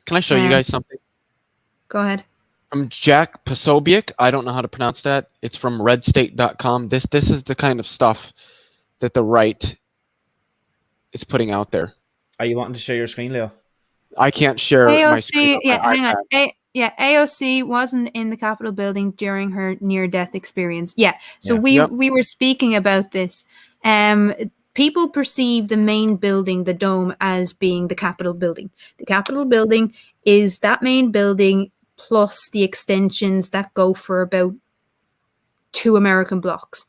Can I show you guys something? Go ahead. From Jack Posobiec. I don't know how to pronounce that. It's from redstate.com. This is the kind of stuff that the right is putting out there. Are you wanting to share your screen, Leo? I can't share my screen on my hang iPad. on. AOC wasn't in the Capitol building during her near-death experience. Yeah, so we were speaking about this. People perceive the main building, the dome, as being the Capitol building. The Capitol building is that main building plus the extensions that go for about 2 American blocks.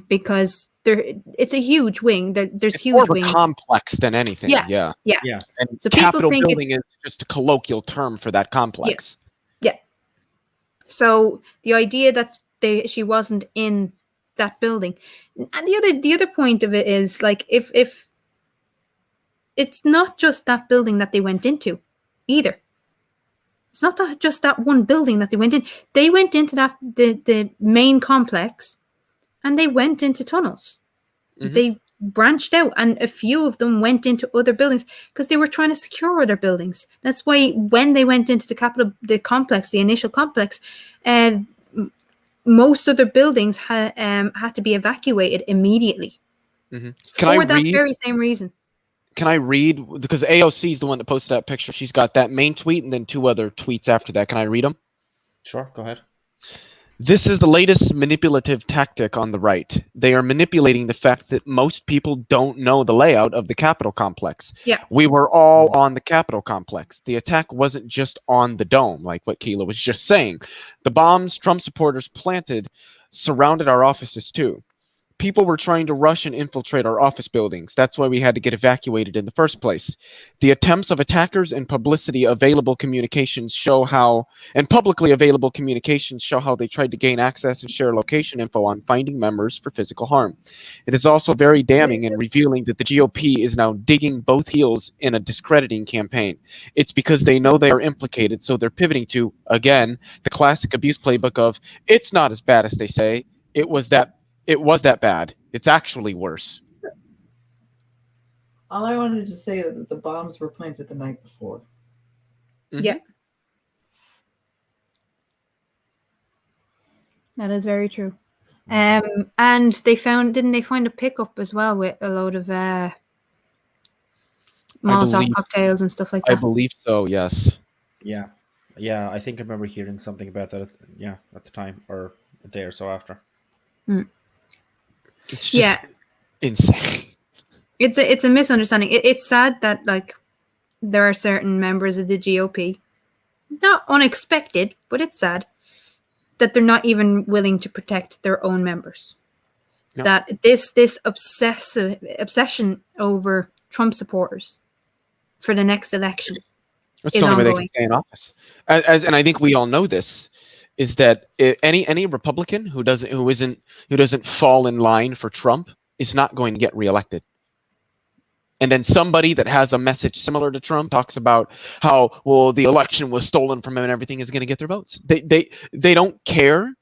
Because it's a huge wing. There's It's huge more of a wings. complex than anything. Yeah. And So people Capitol think building is just a colloquial term for that complex. Yeah. So the idea that she wasn't in that building, and the other point of it is, like, if it's not just that building that they went into, either. It's not just that one building that they went in. They went into the main complex, and they went into tunnels. Mhm. They branched out, and a few of them went into other buildings because they were trying to secure other buildings. That's why when they went into the complex, the initial complex, most other buildings had to be evacuated immediately. Mhm. For that very same reason. Can I read? Because AOC is the one that posted that picture. She's got that main tweet and then 2 other tweets after that. Can I read them? Sure, go ahead. This is the latest manipulative tactic on the right. They are manipulating the fact that most people don't know the layout of the Capitol complex. Yeah. We were all on the Capitol complex. The attack wasn't just on the dome, like what Keela was just saying. The bombs Trump supporters planted surrounded our offices too. People were trying to rush and infiltrate our office buildings. That's why we had to get evacuated in the first place. The attempts of attackers and publicly available communications show how they tried to gain access and share location info on finding members for physical harm. It is also very damning and revealing that the GOP is now digging both heels in a discrediting campaign. It's because they know they are implicated, so they're pivoting to, again, the classic abuse playbook of, it's not as bad as they say. It was that bad. It's actually worse. All I wanted to say is that the bombs were planted the night before. Mhm. Yeah. That is very true. And didn't they find a pickup as well with a load of Molotov cocktails and stuff like that? I believe so, yes. Yeah, I think I remember hearing something about that. At the time, or a day or so after. It's just insane. It's a misunderstanding. It's sad that, like, there are certain members of the GOP, not unexpected, but it's sad that they're not even willing to protect their own members. No. That this obsession over Trump supporters for the next election That's is the only way they ongoing. can stay in office. And I think we all know this, is that any Republican who doesn't fall in line for Trump is not going to get reelected. And then somebody that has a message similar to Trump talks about how, well, the election was stolen from him and everything, is going to get their votes. They don't care,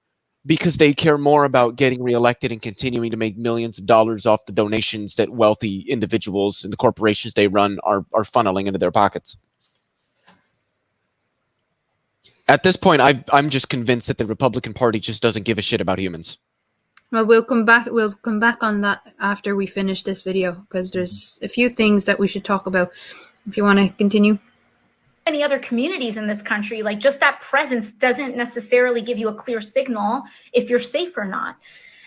because they care more about getting reelected and continuing to make millions of dollars off the donations that wealthy individuals and the corporations they run are funneling into their pockets. At this point, I'm just convinced that the Republican Party just doesn't give a shit about humans. Well, we'll come back on that after we finish this video, because there's a few things that we should talk about. If you want to continue. Any other communities in this country, like, just that presence doesn't necessarily give you a clear signal if you're safe or not.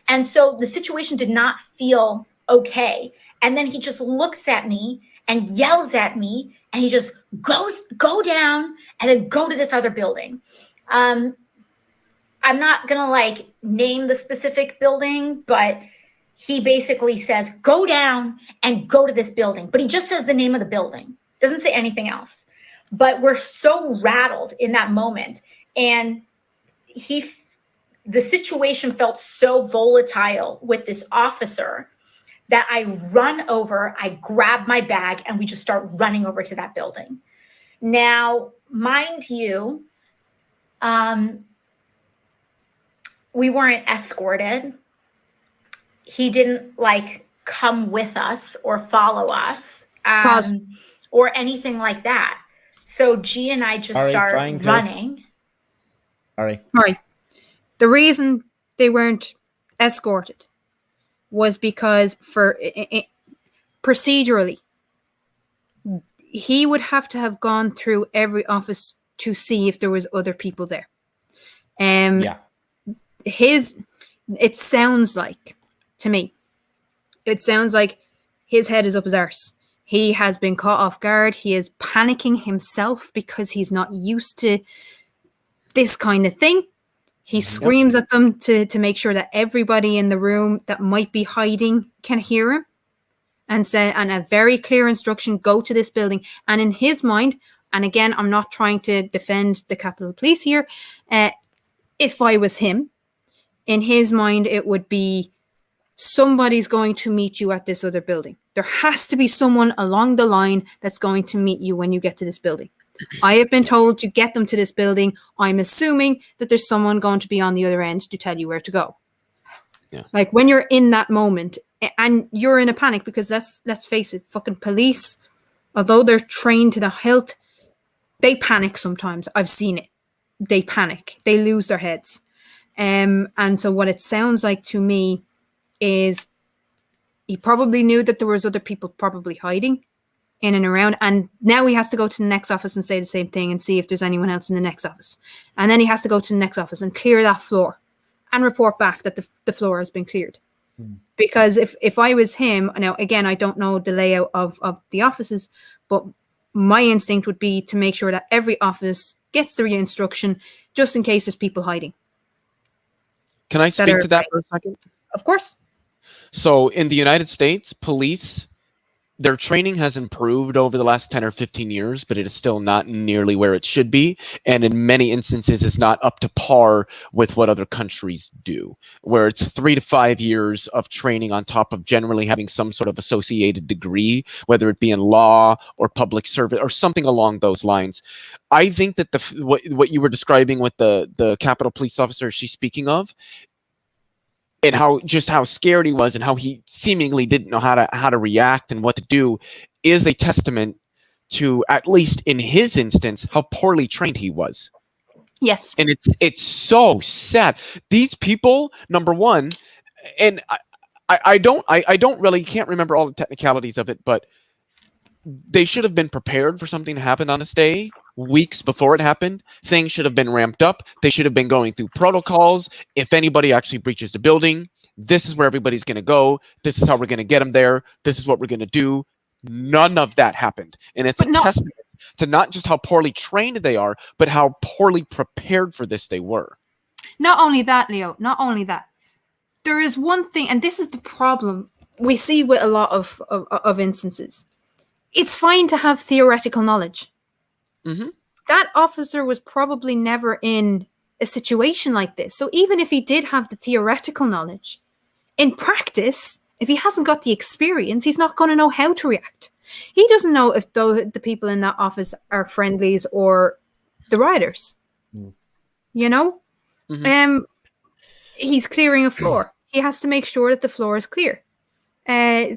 And so the situation did not feel okay. And then he just looks at me and yells at me, and he just go down and then go to this other building. I'm not gonna name the specific building, but he basically says, go down and go to this building. But he just says the name of the building, doesn't say anything else. But we're so rattled in that moment. And the situation felt so volatile with this officer that I run over, I grab my bag, and we just start running over to that building. Now, mind you, we weren't escorted. He didn't like come with us or follow us, Pause. or anything like that. So G and I just All right, start trying to. running. All right. Right. The reason they weren't escorted was because procedurally, he would have to have gone through every office to see if there was other people there. Yeah. It sounds like, to me, his head is up his arse. He has been caught off guard. He is panicking himself because he's not used to this kind of thing. He screams at them to make sure that everybody in the room that might be hiding can hear him, and a very clear instruction: go to this building. And in his mind, and again, I'm not trying to defend the Capitol Police here, if I was him, in his mind, it would be, somebody's going to meet you at this other building. There has to be someone along the line that's going to meet you when you get to this building. I have been told to get them to this building. I'm assuming that there's someone going to be on the other end to tell you where to go. Yeah. Like when you're in that moment and you're in a panic, because let's face it, fucking police, although they're trained to the hilt, they panic sometimes. I've seen it. They panic. They lose their heads. And so what it sounds like to me is he probably knew that there was other people probably hiding in and around, and now he has to go to the next office and say the same thing and see if there's anyone else in the next office, and then he has to go to the next office and clear that floor and report back that the floor has been cleared. Because if I was him, now again, I don't know the layout of the offices, but my instinct would be to make sure that every office gets the instruction just in case there's people hiding. Can I speak to that for a second? Of course. So in the United States, police, their training has improved over the last 10 or 15 years, but it is still not nearly where it should be. And in many instances, it's not up to par with what other countries do, where it's 3 to 5 years of training on top of generally having some sort of associated degree, whether it be in law or public service or something along those lines. I think that what you were describing with the Capitol Police officer she's speaking of, and how scared he was and how he seemingly didn't know how to react and what to do, is a testament to, at least in his instance, how poorly trained he was. Yes. And it's so sad. These people, number one, and I don't really can't remember all the technicalities of it, but they should have been prepared for something to happen on this day weeks before it happened. Things should have been ramped up. They should have been going through protocols. If anybody actually breaches the building, this is where everybody's going to go. This is how we're going to get them there. This is what we're going to do. None of that happened. And it's a testament to not just how poorly trained they are, but how poorly prepared for this they were. Not only that, Leo, not only that. There is one thing, and this is the problem we see with a lot of instances. It's fine to have theoretical knowledge. Mm-hmm. That officer was probably never in a situation like this. So even if he did have the theoretical knowledge, in practice, if he hasn't got the experience, he's not going to know how to react. He doesn't know if the people in that office are friendlies or the rioters. You know? Mm-hmm. He's clearing a floor. He has to make sure that the floor is clear.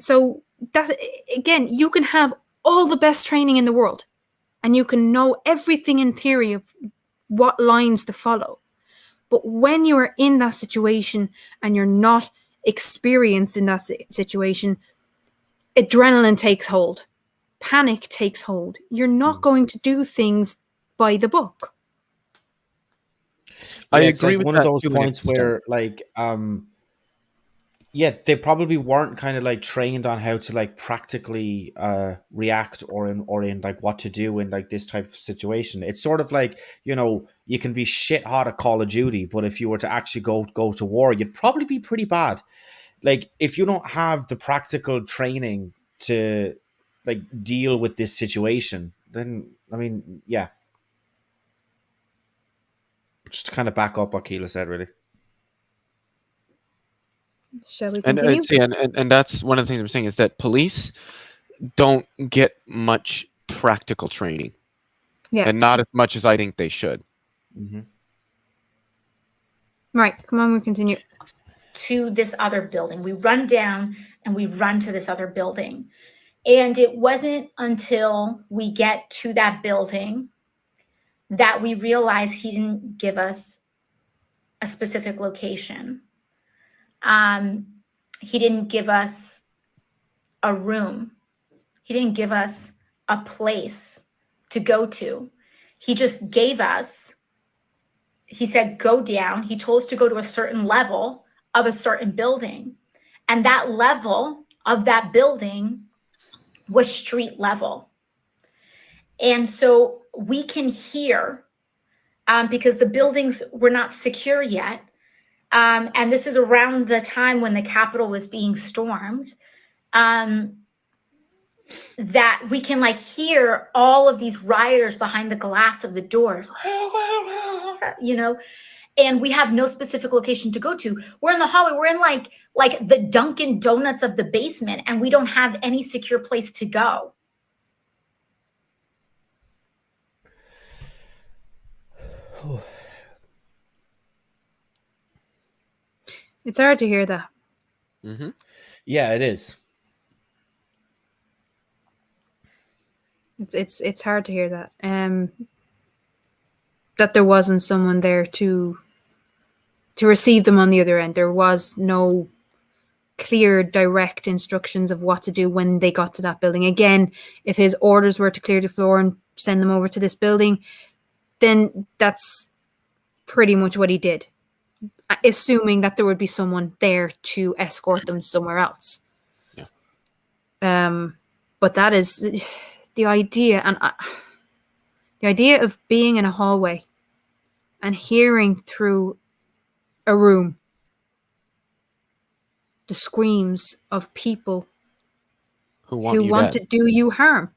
So that, again, you can have all the best training in the world and you can know everything in theory of what lines to follow. But when you are in that situation and you're not experienced in that situation, adrenaline takes hold, panic takes hold. You're not going to do things by the book. I It's agree like with one that of to those an points extent. where, like, yeah, they probably weren't kind of like trained on how to like practically react or in like what to do in like this type of situation. It's sort of like, you know, you can be shit hot at Call of Duty, but if you were to actually go to war, you'd probably be pretty bad. Like, if you don't have the practical training to like deal with this situation, then I mean, yeah. Just to kind of back up what Keela said, really. Shall we And continue? and that's one of the things I'm saying, is that police don't get much practical training, Yeah. and not as much as I think they should. Mm-hmm. Right. Come on, we continue. To this other building. We run down and we run to this other building. And it wasn't until we get to that building that we realize he didn't give us a specific location. He didn't give us a room. He didn't give us a place to go to. He just gave us, he said, go down. He told us to go to a certain level of a certain building. And that level of that building was street level. And so we can hear, because the buildings were not secure yet. And this is around the time when the Capitol was being stormed, that we can like hear all of these rioters behind the glass of the doors, you know, and we have no specific location to go to. We're in the hallway. We're in like the Dunkin' Donuts of the basement, and we don't have any secure place to go. It's hard to hear that. Mm-hmm. Yeah, it is. It's hard to hear that. That there wasn't someone there to receive them on the other end. There was no clear, direct instructions of what to do when they got to that building. Again, if his orders were to clear the floor and send them over to this building, then that's pretty much what he did, assuming that there would be someone there to escort them somewhere else. Yeah. But that is the idea, and the idea of being in a hallway and hearing through a room the screams of people Who who want to dead. do you harm.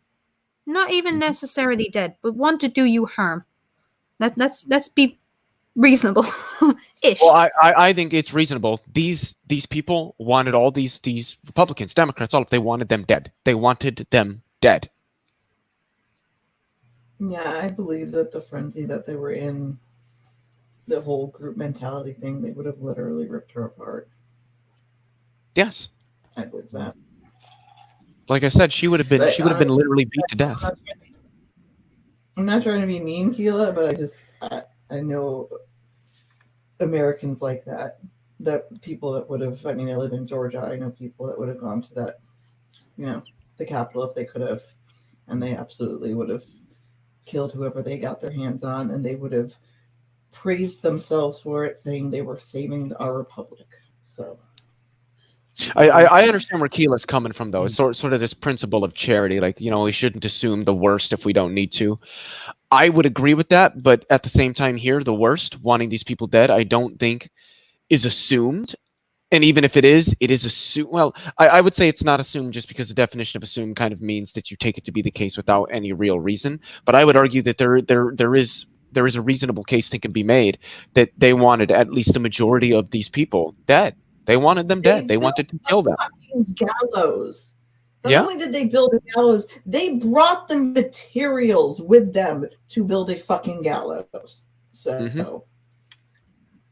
Not even necessarily dead, but want to do you harm. Let's be reasonable ish. Well, I think it's reasonable. These people wanted all these Republicans, Democrats, all they wanted them dead. They wanted them dead. Yeah, I believe that the frenzy that they were in, the whole group mentality thing, they would have literally ripped her apart. Yes. I believe that. Like I said, she would have been literally beat to death. I'm not trying to be mean, Keela, but I know Americans like that. That people that would have, I mean, I live in Georgia. I know people that would have gone to that, the Capitol if they could have, and they absolutely would have killed whoever they got their hands on, and they would have praised themselves for it, saying they were saving our republic. So I understand where Keela's coming from, though. It's sort of this principle of charity, like, we shouldn't assume the worst if we don't need to. I would agree with that, but at the same time here, the worst, wanting these people dead, I don't think is assumed. And even if it is assumed. Well, I would say it's not assumed just because the definition of assumed kind of means that you take it to be the case without any real reason. But I would argue that there is a reasonable case that can be made that they wanted at least a majority of these people dead. They wanted them dead. They wanted to kill them. Gallows. Not Yeah. only did they build a gallows, they brought the materials with them to build a fucking gallows. So,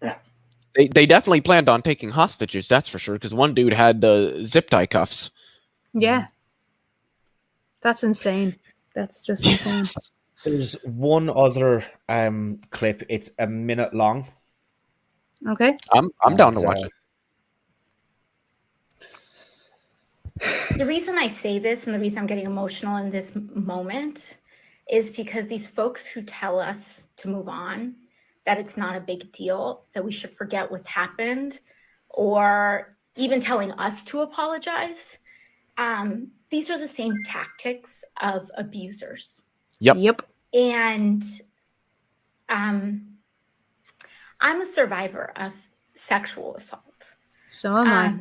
yeah. They definitely planned on taking hostages, that's for sure, because one dude had the zip tie cuffs. Yeah. That's insane. That's just insane. There's one other clip. It's a minute long. Okay. I'm down to watch it. The reason I say this and the reason I'm getting emotional in this moment is because these folks who tell us to move on, that it's not a big deal, that we should forget what's happened, or even telling us to apologize, these are the same tactics of abusers. Yep. And I'm a survivor of sexual assault. So am I.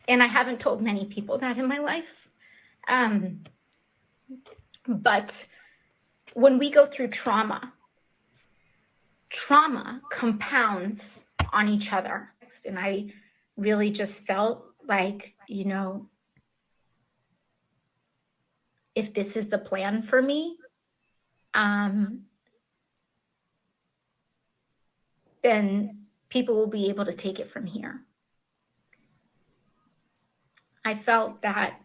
And I haven't told many people that in my life. But when we go through trauma compounds on each other. And I really just felt like, if this is the plan for me, then people will be able to take it from here. I felt that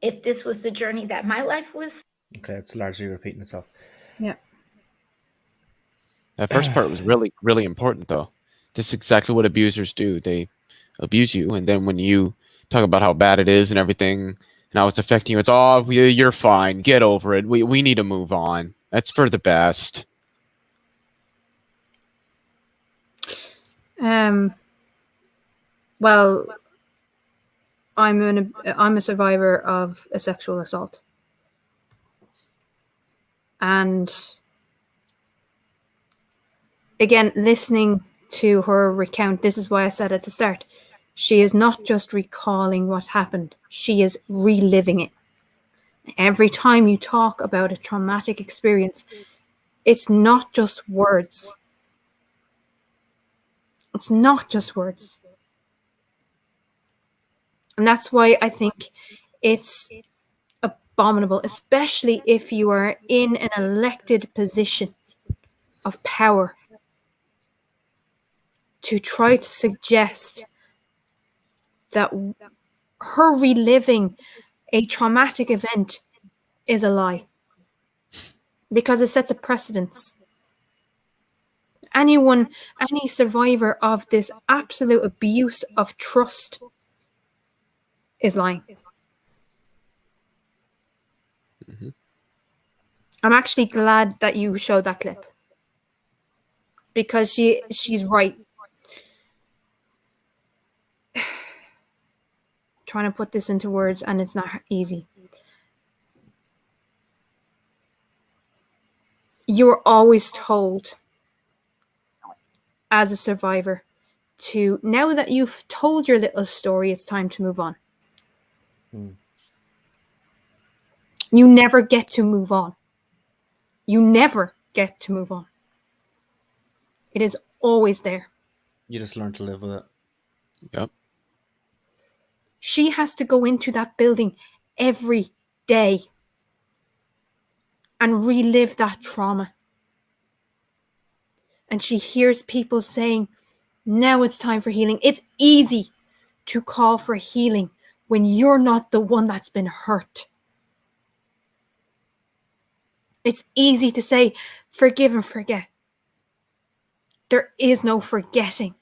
if this was the journey that my life was. Okay, it's largely repeating itself. Yeah. That first part was really, really important, though. This is exactly what abusers do. They abuse you, and then when you talk about how bad it is and everything, and how it's affecting you, it's, oh, you're fine. Get over it. We need to move on. That's for the best. Well, I'm a survivor of a sexual assault. And again, listening to her recount, this is why I said at the start, she is not just recalling what happened, she is reliving it. Every time you talk about a traumatic experience, it's not just words. It's not just words. And that's why I think it's abominable, especially if you are in an elected position of power, to try to suggest that her reliving a traumatic event is a lie, because it sets a precedence. Any survivor of this absolute abuse of trust is lying. Mm-hmm. I'm actually glad that you showed that clip, because she's right. Trying to put this into words, and it's not easy. You're always told as a survivor to, now that you've told your little story, it's time to move on. You never get to move on. You never get to move on. It is always there. You just learn to live with it. Yep. She has to go into that building every day and relive that trauma. And she hears people saying, now it's time for healing. It's easy to call for healing when you're not the one that's been hurt. It's easy to say, forgive and forget. There is no forgetting.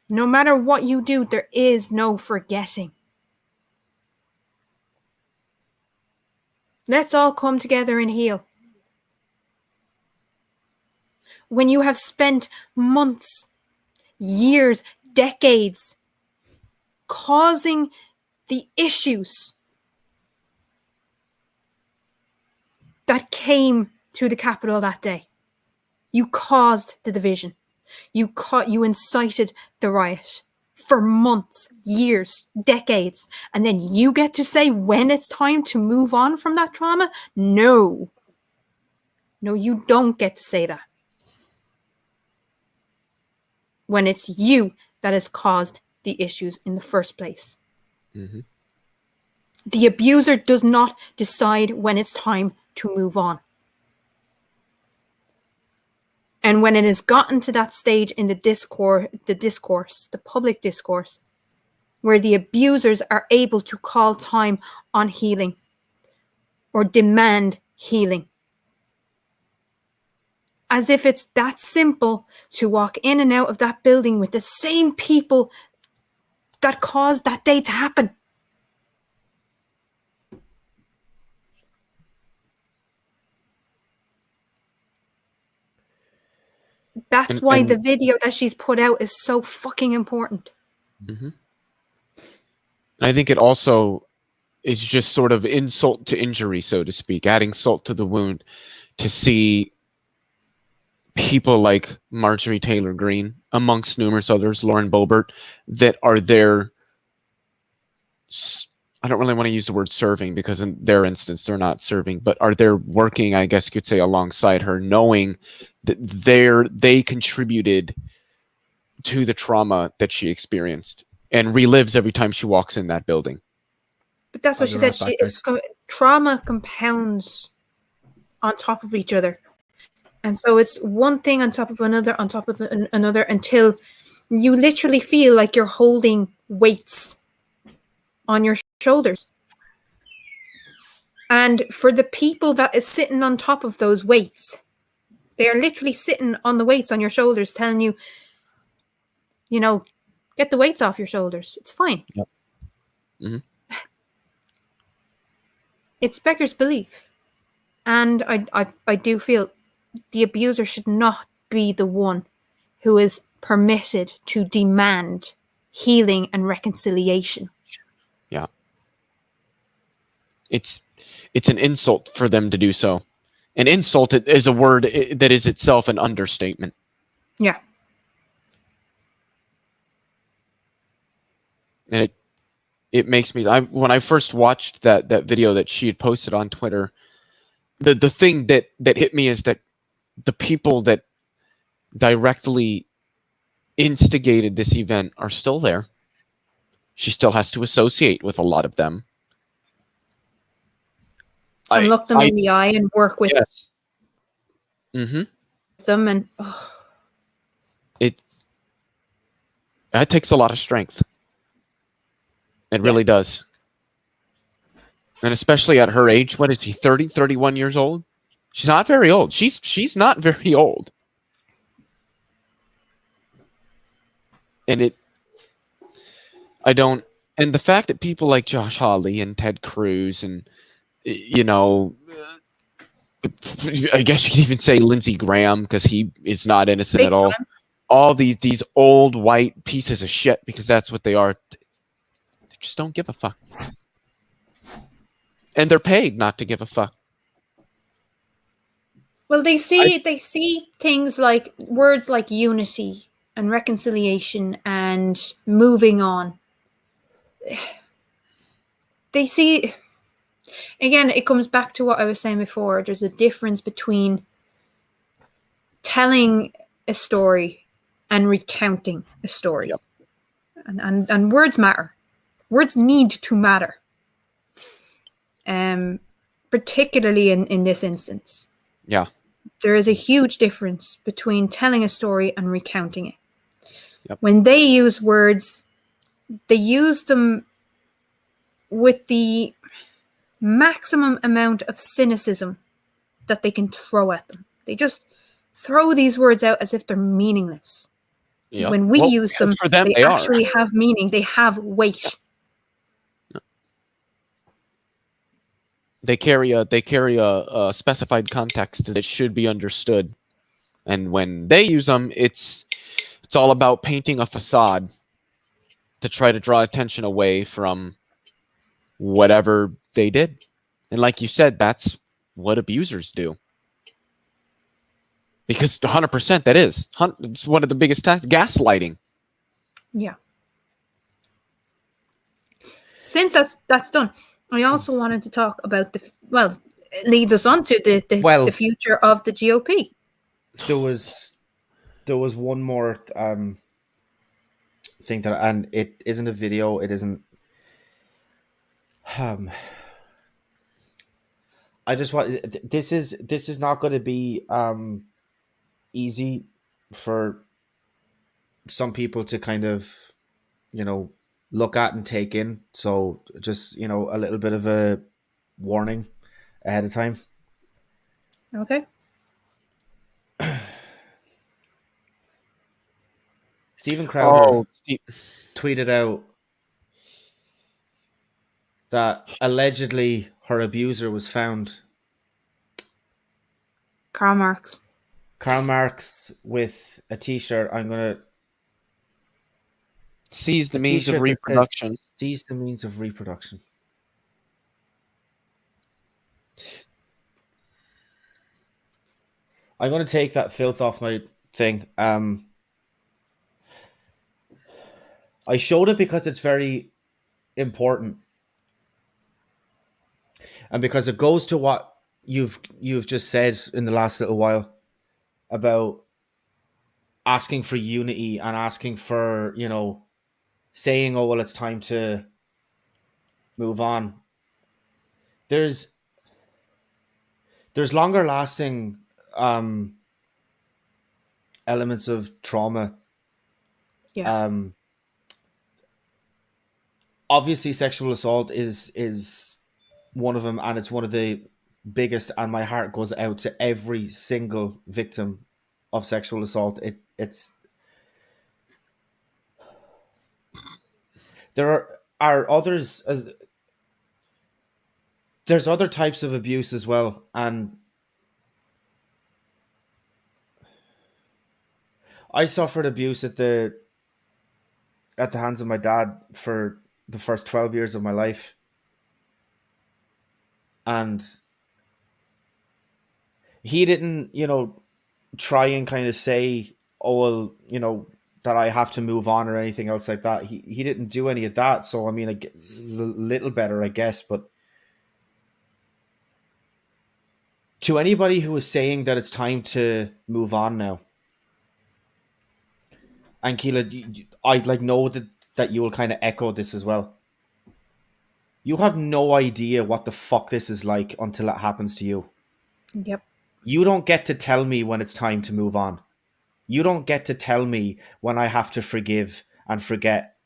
No matter what you do, there is no forgetting. Let's all come together and heal. When you have spent months, years, decades causing the issues that came to the Capitol that day, you caused the division. You incited the riot for months, years, decades, and then you get to say when it's time to move on from that trauma? No. No, you don't get to say that. When it's you that has caused the issues in the first place. Mm-hmm. The abuser does not decide when it's time to move on. And when it has gotten to that stage in the public discourse, where the abusers are able to call time on healing or demand healing, as if it's that simple to walk in and out of that building with the same people that caused that day to happen. That's why the video that she's put out is so fucking important. Mm-hmm. I think it also is just sort of insult to injury, so to speak, adding salt to the wound, to see people like Marjorie Taylor Greene, amongst numerous others, Lauren Boebert, that are there. I don't really want to use the word serving, because in their instance, they're not serving, but are there working, I guess you could say, alongside her, knowing that they contributed to the trauma that she experienced and relives every time she walks in that building. But that's what she said. Trauma compounds on top of each other. And so it's one thing on top of another until you literally feel like you're holding weights on your shoulders. And for the people that is sitting on top of those weights, they are literally sitting on the weights on your shoulders, telling you, get the weights off your shoulders. It's fine. Yep. Mm-hmm. It's beggars belief. And I do feel the abuser should not be the one who is permitted to demand healing and reconciliation. Yeah. It's an insult for them to do so. An insult is a word that is itself an understatement. Yeah. And it makes me, when I first watched that video that she had posted on Twitter, the thing that hit me is that the people that directly instigated this event are still there. She still has to associate with a lot of them. And look them in the eye and work with them. And that takes a lot of strength. It really does. And especially at her age, what is she, 30, 31 years old? She's not very old. She's not very old. And and the fact that people like Josh Hawley and Ted Cruz and, I guess you could even say Lindsey Graham, because he is not innocent Big at all. time. All these old white pieces of shit, because that's what they are. They just don't give a fuck. And they're paid not to give a fuck. Well, they see things like words like unity and reconciliation and moving on. They see, again, it comes back to what I was saying before. There's a difference between telling a story and recounting a story. Yep. And words matter. Words need to matter. Particularly in this instance. Yeah. There is a huge difference between telling a story and recounting it. Yep. When they use words, they use them with the maximum amount of cynicism that they can throw at them. They just throw these words out as if they're meaningless. Yep. When we use them, for them, they actually have meaning. They have weight. They carry a specified context that should be understood, and when they use them, it's all about painting a facade to try to draw attention away from whatever they did. And like you said, that's what abusers do. Because 100% that is. It's one of the biggest tasks, gaslighting. Yeah. Since that's done, I also wanted to talk about it leads us on to the future of the GOP. There was one more thing that, and it isn't a video. It isn't. I just want this is not going to be easy for some people to kind of look at and take in. So just a little bit of a warning ahead of time. Okay. Stephen Crowder tweeted out that allegedly her abuser was found. Karl Marx with a t-shirt. I'm going to seize the means of reproduction. Seize the means of reproduction. I'm going to take that filth off my thing. I showed it because it's very important, and because it goes to what you've just said in the last little while about asking for unity and asking for saying, oh well, it's time to move on. There's there's longer lasting elements of trauma. Yeah. Obviously sexual assault is one of them, and it's one of the biggest, and my heart goes out to every single victim of sexual assault. It's there are others, there's other types of abuse as well, and I suffered abuse at the hands of my dad for the first 12 years of my life. And he didn't, try and kind of say, oh, well, that I have to move on or anything else like that. He didn't do any of that. So, I mean, a little better, I guess. But to anybody who is saying that it's time to move on now, and Keela, I know that you will kind of echo this as well. You have no idea what the fuck this is like until it happens to you. Yep. You don't get to tell me when it's time to move on. You don't get to tell me when I have to forgive and forget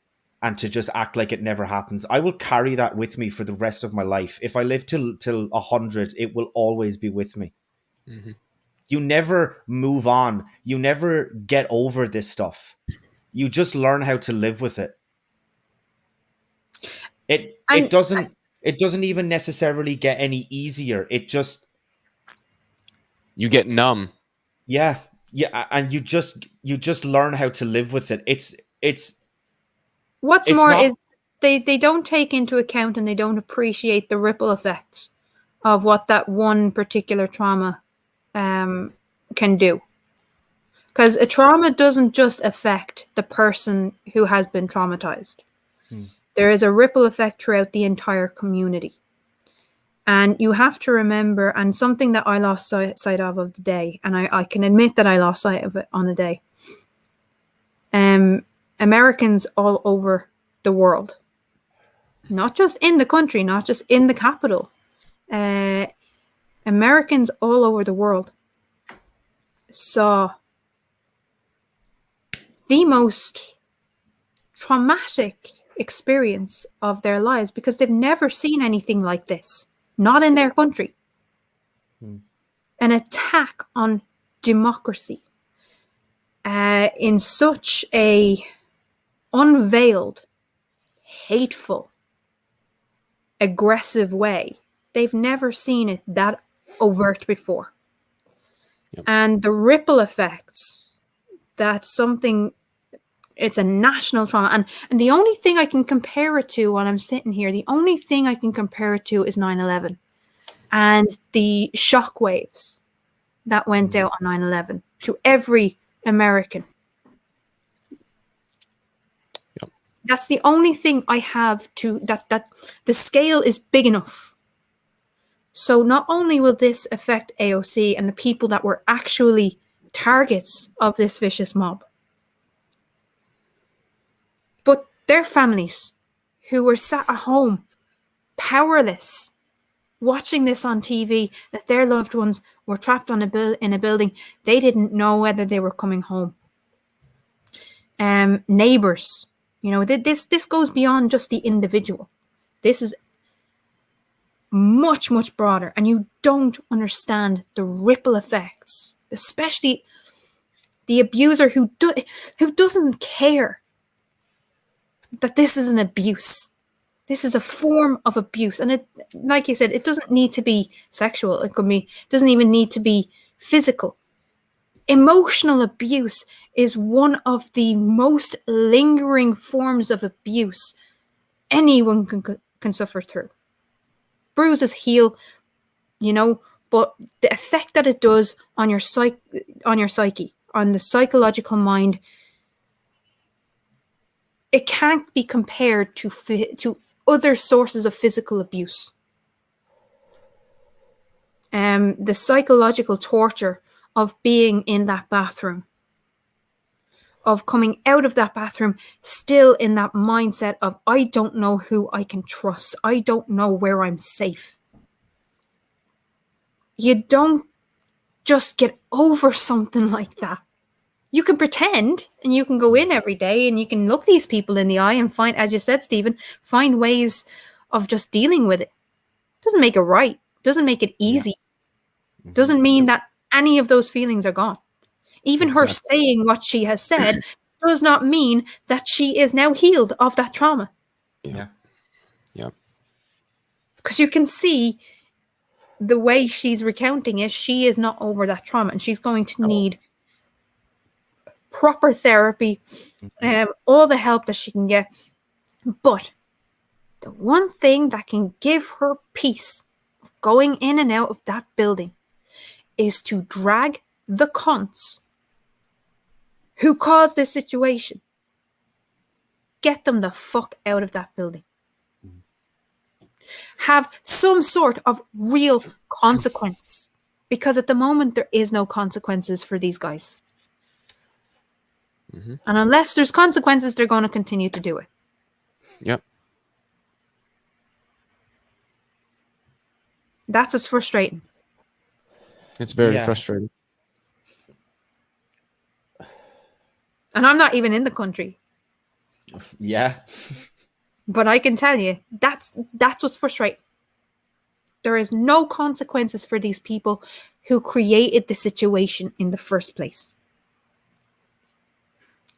and to just act like it never happens. I will carry that with me for the rest of my life. If I live till 100, it will always be with me. Mm-hmm. You never move on. You never get over this stuff. You just learn how to live with it. It doesn't even necessarily get any easier. It just, you get numb. yeah, and you just learn how to live with it. It's What's it's more not, is they don't take into account and they don't appreciate the ripple effects of what that one particular trauma can do. Because a trauma doesn't just affect the person who has been traumatized. There is a ripple effect throughout the entire community. And you have to remember, and something that I lost sight of the day, and I can admit that I lost sight of it on the day. Americans all over the world, not just in the country, not just in the capital, Americans all over the world saw the most traumatic experience of their lives because they've never seen anything like this, not in their country. An attack on democracy in such a unveiled, hateful, aggressive way. They've never seen it that overt before. Yep. And the ripple effects, that's something, it's a national trauma. And the only thing I can compare it to while I'm sitting here, the only thing I can compare it to is 9/11 and the shockwaves that went out on 9/11 to every American. Yep. That's the only thing I have to, that the scale is big enough. So not only will this affect AOC and the people that were actually targets of this vicious mob, but their families who were sat at home, powerless, watching this on TV, that their loved ones were trapped in a building. They didn't know whether they were coming home. Neighbors, this goes beyond just the individual. This is much, much broader, and you don't understand the ripple effects, especially the abuser who doesn't care that this is an abuse. This is a form of abuse, and it, like you said, it doesn't need to be sexual. It doesn't even need to be physical. Emotional abuse is one of the most lingering forms of abuse anyone can suffer through. Bruises heal, but the effect that it does on your psyche, on the psychological mind, it can't be compared to other sources of physical abuse. The psychological torture of being in that bathroom, of coming out of that bathroom still in that mindset of, I don't know who I can trust. I don't know where I'm safe. you don't just get over something like that. You can pretend and you can go in every day and you can look these people in the eye and find, as you said, Stephen, find ways of just dealing with it. Doesn't make it right. Doesn't make it easy. Doesn't mean that any of those feelings are gone. Even her saying what she has said does not mean that she is now healed of that trauma. Yeah. Because you can see the way she's recounting it, she is not over that trauma and she's going to need proper therapy, all the help that she can get. But the one thing that can give her peace of going in and out of that building is to drag the cunts who caused this situation. Get them the fuck out of that building. Have some sort of real consequence. Because at the moment, there is no consequences for these guys. And unless there's consequences, they're going to continue to do it. Yep. That's what's frustrating. It's very frustrating. And I'm not even in the country. Yeah. But I can tell you, that's what's frustrating. There is no consequences for these people who created the situation in the first place.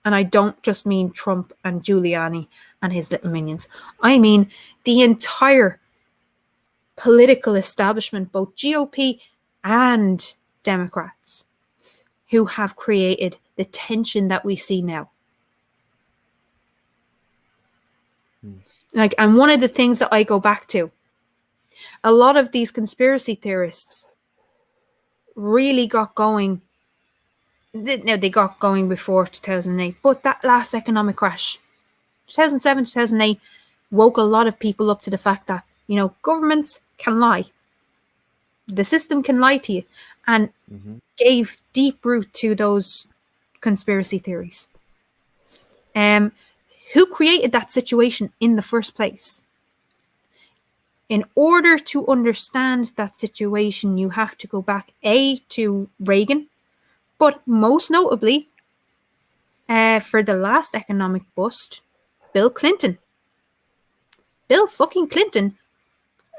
And I don't just mean Trump and Giuliani and his little minions. I mean the entire political establishment, both GOP and Democrats, who have created the tension that we see now. And one of the things that I go back to, a lot of these conspiracy theorists really got going. Now, they got going before 2008, but that last economic crash, 2007, 2008, woke a lot of people up to the fact that, governments can lie. The system can lie to you, and gave deep root to those conspiracy theories. Who created that situation in the first place? In order to understand that situation, you have to go back, to Reagan, but most notably, for the last economic bust, Bill Clinton. Bill fucking Clinton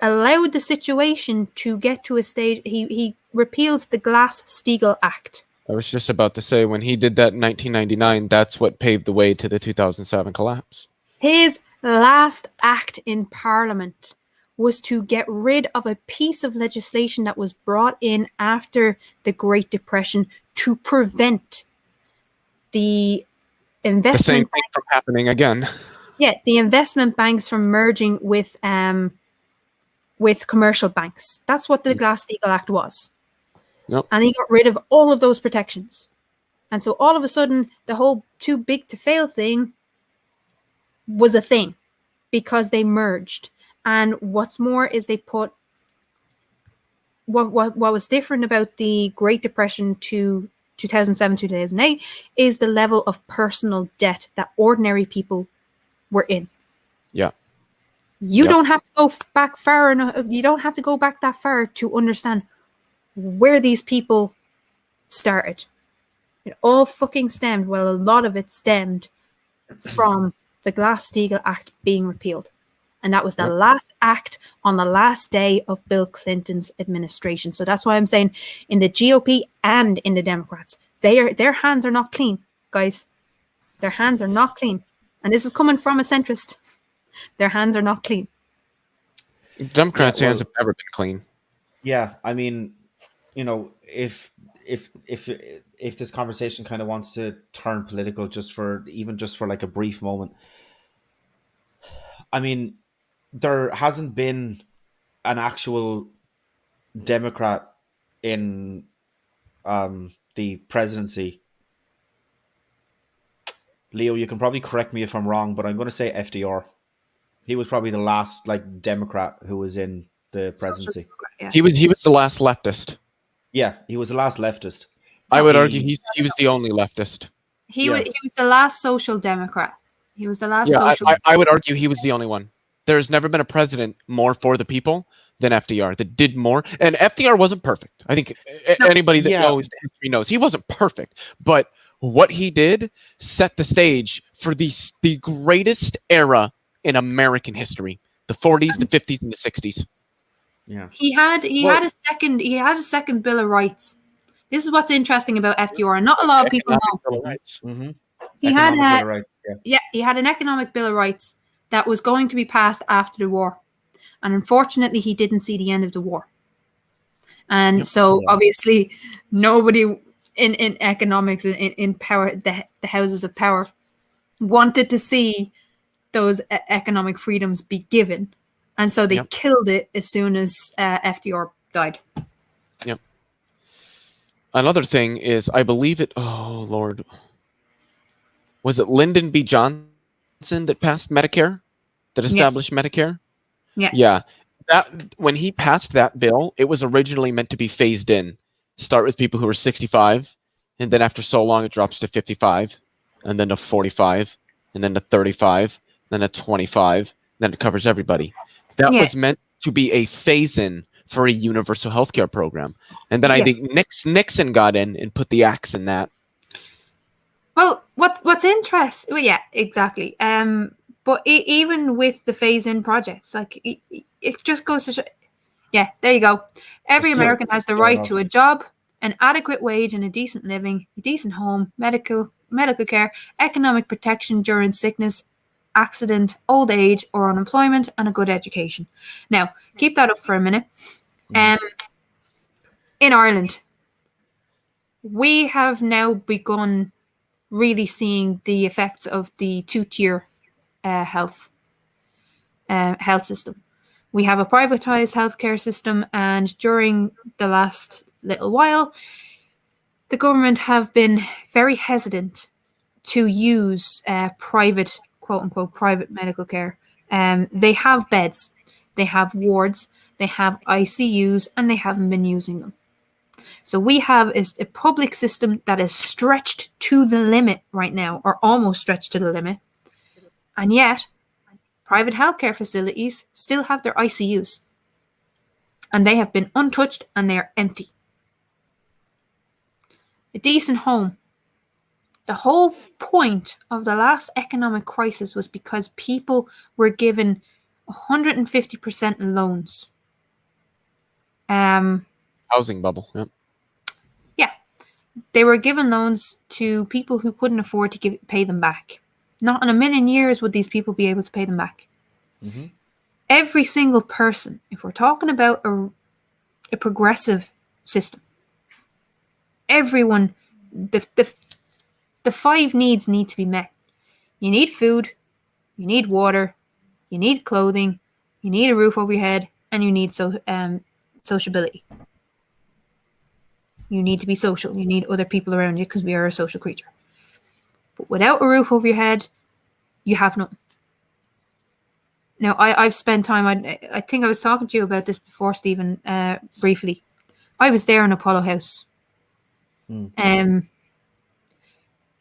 allowed the situation to get to a stage. He repealed the Glass-Steagall Act. I was just about to say, when he did that in 1999, that's what paved the way to the 2007 collapse. His last act in Parliament was to get rid of a piece of legislation that was brought in after the Great Depression to prevent the investment The same thing from happening again. Yeah, the investment banks from merging with commercial banks. That's what the Glass-Steagall Act was. Yep. And he got rid of all of those protections. And so all of a sudden, the whole too big to fail thing was a thing because they merged. And what's more is they put what was different about the Great Depression to 2007, 2008 is the level of personal debt that ordinary people were in. Yeah. You don't have to go back far enough. You don't have to go back that far to understand where these people started. It all fucking stemmed, well, a lot of it stemmed from the Glass-Steagall Act being repealed. And that was the last act on the last day of Bill Clinton's administration. So that's why I'm saying in the GOP and in the Democrats, their hands are not clean, guys. Their hands are not clean. And this is coming from a centrist. Their hands are not clean. Democrats' hands have never been clean. Yeah, I mean, if this conversation kind of wants to turn political just for like a brief moment, I mean, there hasn't been an actual Democrat in the presidency. Leo, you can probably correct me if I'm wrong, but I'm going to say FDR. He was probably the last Democrat who was in the presidency. Yeah. He was the last leftist. Yeah, he was the last leftist. I would argue he was the only leftist. He was the last social democrat. He was the last social. I would argue he was the only one. There has never been a president more for the people than FDR that did more. And FDR wasn't perfect. I think No. anybody that Yeah. knows history knows he wasn't perfect. But what he did set the stage for the greatest era in American history: the 40s, the 50s, and the 60s. Yeah. He had a second Bill of Rights. This is what's interesting about FDR, and not a lot of people know. Bill of Rights. Mm-hmm. He had Economic Bill of Rights. Yeah. he had an economic Bill of Rights that was going to be passed after the war, and unfortunately, he didn't see the end of the war. And so, obviously, nobody in economics, in power, the houses of power, wanted to see those economic freedoms be given, and so they killed it as soon as FDR died. Yep. Another thing is, I believe it. Oh Lord, was it Lyndon B. Johnson that passed Medicare, that established Medicare? Yeah. Yeah. That when he passed that bill, it was originally meant to be phased in. Start with people who are 65, and then after so long, it drops to 55, and then to 45, and then to 35, then to 25, then it covers everybody. That was meant to be a phase-in for a universal healthcare program, and then I think Nixon got in and put the axe in that. Well, what's interesting? Well, yeah, exactly. But even with the phase-in projects, like it just goes to show. Yeah, there you go. Every American has the right to a job, an adequate wage, and a decent living, a decent home, medical care, economic protection during sickness, accident, old age, or unemployment, and a good education. Now, keep that up for a minute. In Ireland, we have now begun really seeing the effects of the two-tier health system. We have a privatized healthcare system, and during the last little while, the government have been very hesitant to use private, quote-unquote, private medical care. They have beds, they have wards, they have ICUs, and they haven't been using them. So we have a public system that is stretched to the limit right now, or almost stretched to the limit. And yet, private healthcare facilities still have their ICUs. And they have been untouched and they are empty. A decent home. The whole point of the last economic crisis was because people were given 150% loans. Housing bubble. Yep. Yeah. They were given loans to people who couldn't afford to pay them back. Not in a million years would these people be able to pay them back. Mm-hmm. Every single person, if we're talking about a progressive system, everyone, the 5 needs need to be met. You need food, you need water, you need clothing, you need a roof over your head, and you need sociability. You need to be social. You need other people around you because we are a social creature. But without a roof over your head, you have nothing. Now, I've spent time, I think I was talking to you about this before, Stephen, briefly. I was there in Apollo House. I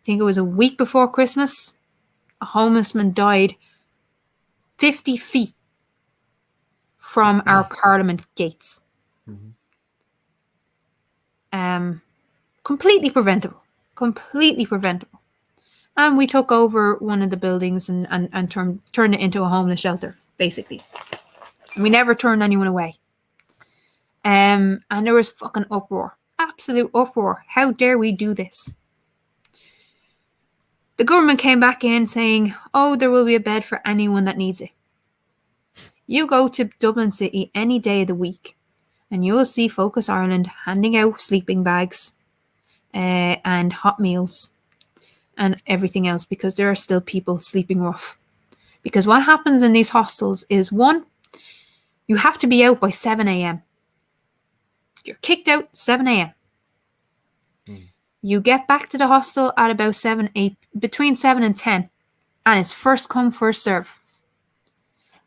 think it was a week before Christmas. A homeless man died 50 feet from our Parliament gates. Completely preventable. And we took over one of the buildings and turned it into a homeless shelter, basically. And we never turned anyone away. And there was fucking uproar. Absolute uproar. How dare we do this? The government came back in saying, oh, there will be a bed for anyone that needs it. You go to Dublin City any day of the week and you will see Focus Ireland handing out sleeping bags and hot meals and everything else, because there are still people sleeping rough. Because what happens in these hostels is, one, you have to be out by 7 a.m. You're kicked out 7 a.m. You get back to the hostel at about between 7 and 10, and it's first come, first serve.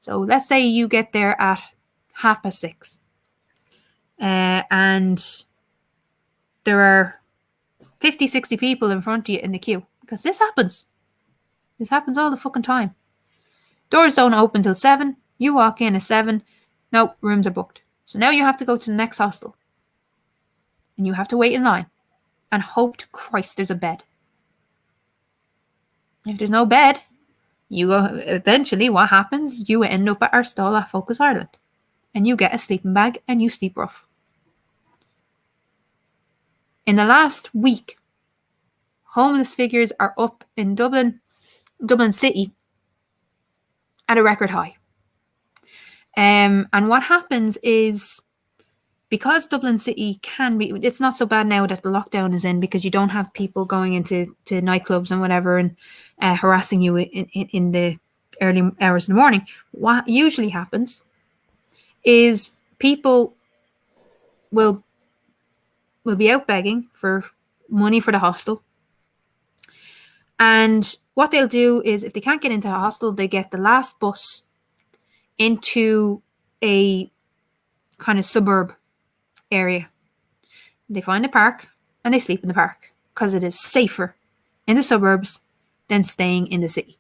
So let's say you get there at 6:30, and there are 50, 60 people in front of you in the queue, because this happens. This happens all the fucking time. Doors don't open till 7. You walk in at 7. Nope, rooms are booked. So now you have to go to the next hostel. And you have to wait in line and hope to Christ there's a bed. If there's no bed, you go. Eventually, what happens? You end up at our stall at Focus Ireland, and you get a sleeping bag and you sleep rough. In the last week, homeless figures are up in Dublin City, at a record high. And what happens is, because Dublin City can be, it's not so bad now that the lockdown is in, because you don't have people going into nightclubs and whatever and harassing you in the early hours in the morning. What usually happens is people will be out begging for money for the hostel. And what they'll do is, if they can't get into the hostel, they get the last bus into a kind of suburb area. They find a park and they sleep in the park because it is safer in the suburbs than staying in the city.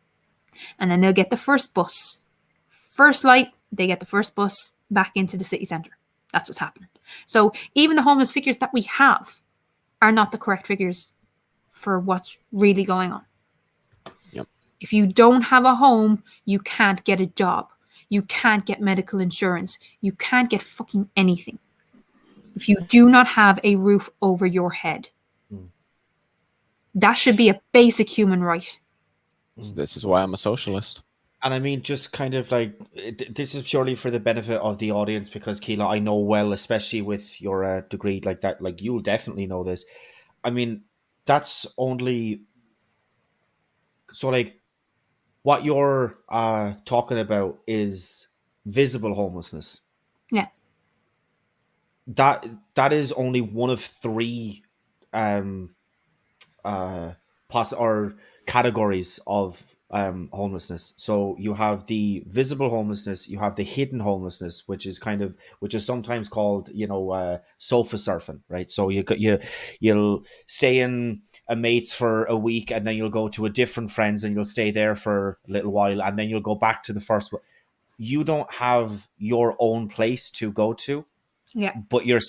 And then they'll get the first bus. First light, they get the first bus back into the city centre. That's what's happening. So even the homeless figures that we have are not the correct figures for what's really going on. Yep. If you don't have a home, you can't get a job. You can't get medical insurance. You can't get fucking anything if you do not have a roof over your head. That should be a basic human right. This is why I'm a socialist. And I mean, just kind of like, this is purely for the benefit of the audience, because Keela, I know well, especially with your degree like that, like you'll definitely know this. I mean, that's only, so like, what you're talking about is visible homelessness. Yeah. That is only one of three or categories of homelessness. So you have the visible homelessness, you have the hidden homelessness, which is sometimes called, sofa surfing, right? So you'll stay in a mate's for a week, and then you'll go to a different friend's and you'll stay there for a little while, and then you'll go back to the first one. You don't have your own place to go to. Yeah. But you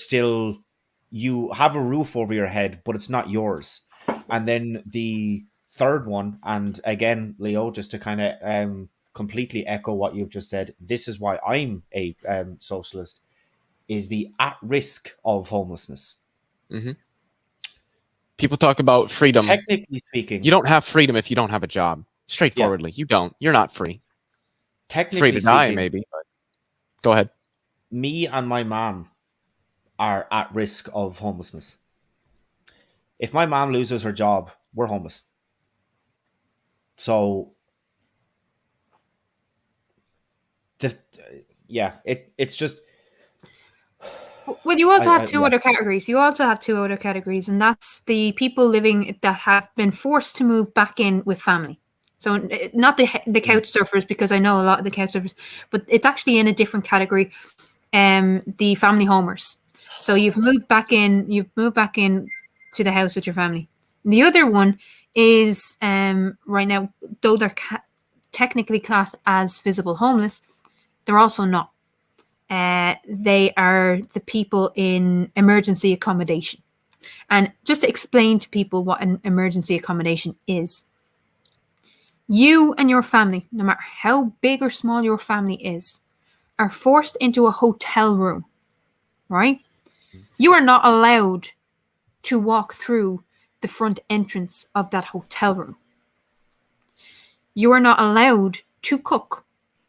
have a roof over your head, but it's not yours. And then the third one, and again, Leo, just to kind of completely echo what you've just said, this is why I'm a socialist, is the at risk of homelessness. Mm-hmm. People talk about freedom. Technically speaking, you don't have freedom if you don't have a job. Straightforwardly, you don't. You're not free. Technically Free to die, speaking, maybe. But go ahead. Me and my mom are at risk of homelessness. If my mom loses her job, we're homeless. So, it's just. Well, you also have two other categories. You also have two other categories, and that's the people living that have been forced to move back in with family. So not the couch surfers, because I know a lot of the couch surfers, but it's actually in a different category. The family homers. So you've moved back in to the house with your family. And the other one is right now, though they're technically classed as visible homeless, they're also not. They are the people in emergency accommodation. And just to explain to people what an emergency accommodation is, you and your family, no matter how big or small your family is, are forced into a hotel room, right? You are not allowed to walk through the front entrance of that hotel room. You are not allowed to cook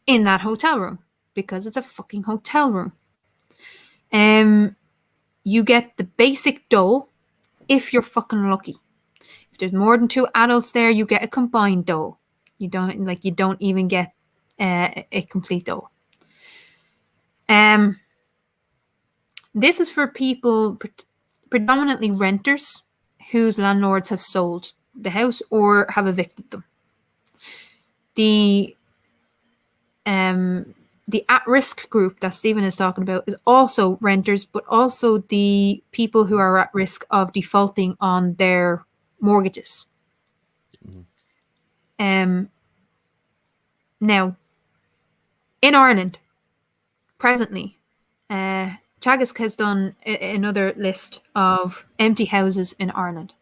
in that hotel room because it's a fucking hotel room. You get the basic dole if you're fucking lucky. If there's more than two adults there, you get a combined dole. You don't even get a complete dole. This is for people, predominantly renters, whose landlords have sold the house or have evicted them. The at-risk group that Stephen is talking about is also renters, but also the people who are at risk of defaulting on their mortgages. Now, in Ireland, presently, Chagas has done another list of empty houses in Ireland.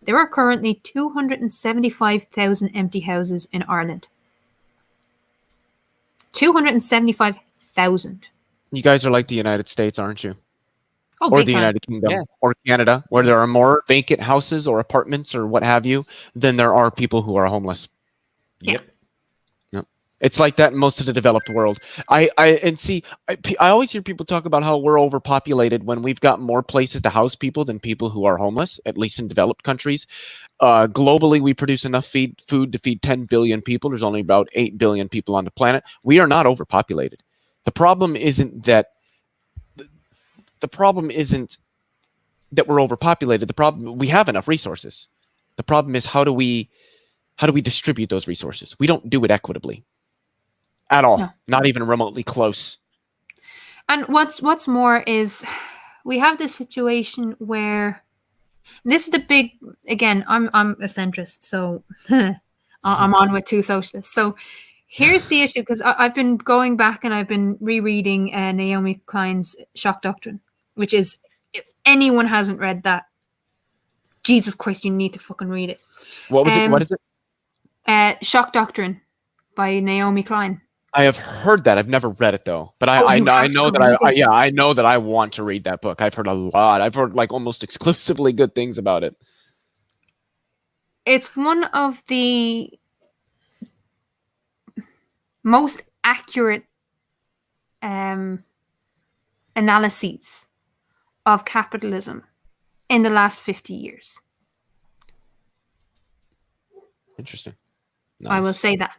There are currently 275,000 empty houses in Ireland. 275,000. You guys are like the United States, aren't you? Oh, Or big the time. United Kingdom, Yeah. or Canada, where there are more vacant houses or apartments or what have you than there are people who are homeless. Yep. It's like that in most of the developed world. I always hear people talk about how we're overpopulated when we've got more places to house people than people who are homeless, at least in developed countries. Globally, we produce enough food to feed 10 billion people. There's only about 8 billion people on the planet. We are not overpopulated. The problem isn't that we're overpopulated. The problem, we have enough resources. The problem is how do we distribute those resources? We don't do it equitably at all. No. Not even remotely close. And what's more is we have this situation where this is the big, again, I'm a centrist, so I'm on with two socialists. So here's the issue, because I've been going back and I've been rereading Naomi Klein's Shock Doctrine, which is, if anyone hasn't read that, Jesus Christ, you need to fucking read it. What was it? What is it? Shock Doctrine by Naomi Klein. I have heard that. I've never read it though, but Oh, I you know have to that read it. I know that I want to read that book. I've heard a lot. I've heard like almost exclusively good things about it. It's one of the most accurate analyses of capitalism in the last 50 years. Interesting. I will Nice. say that.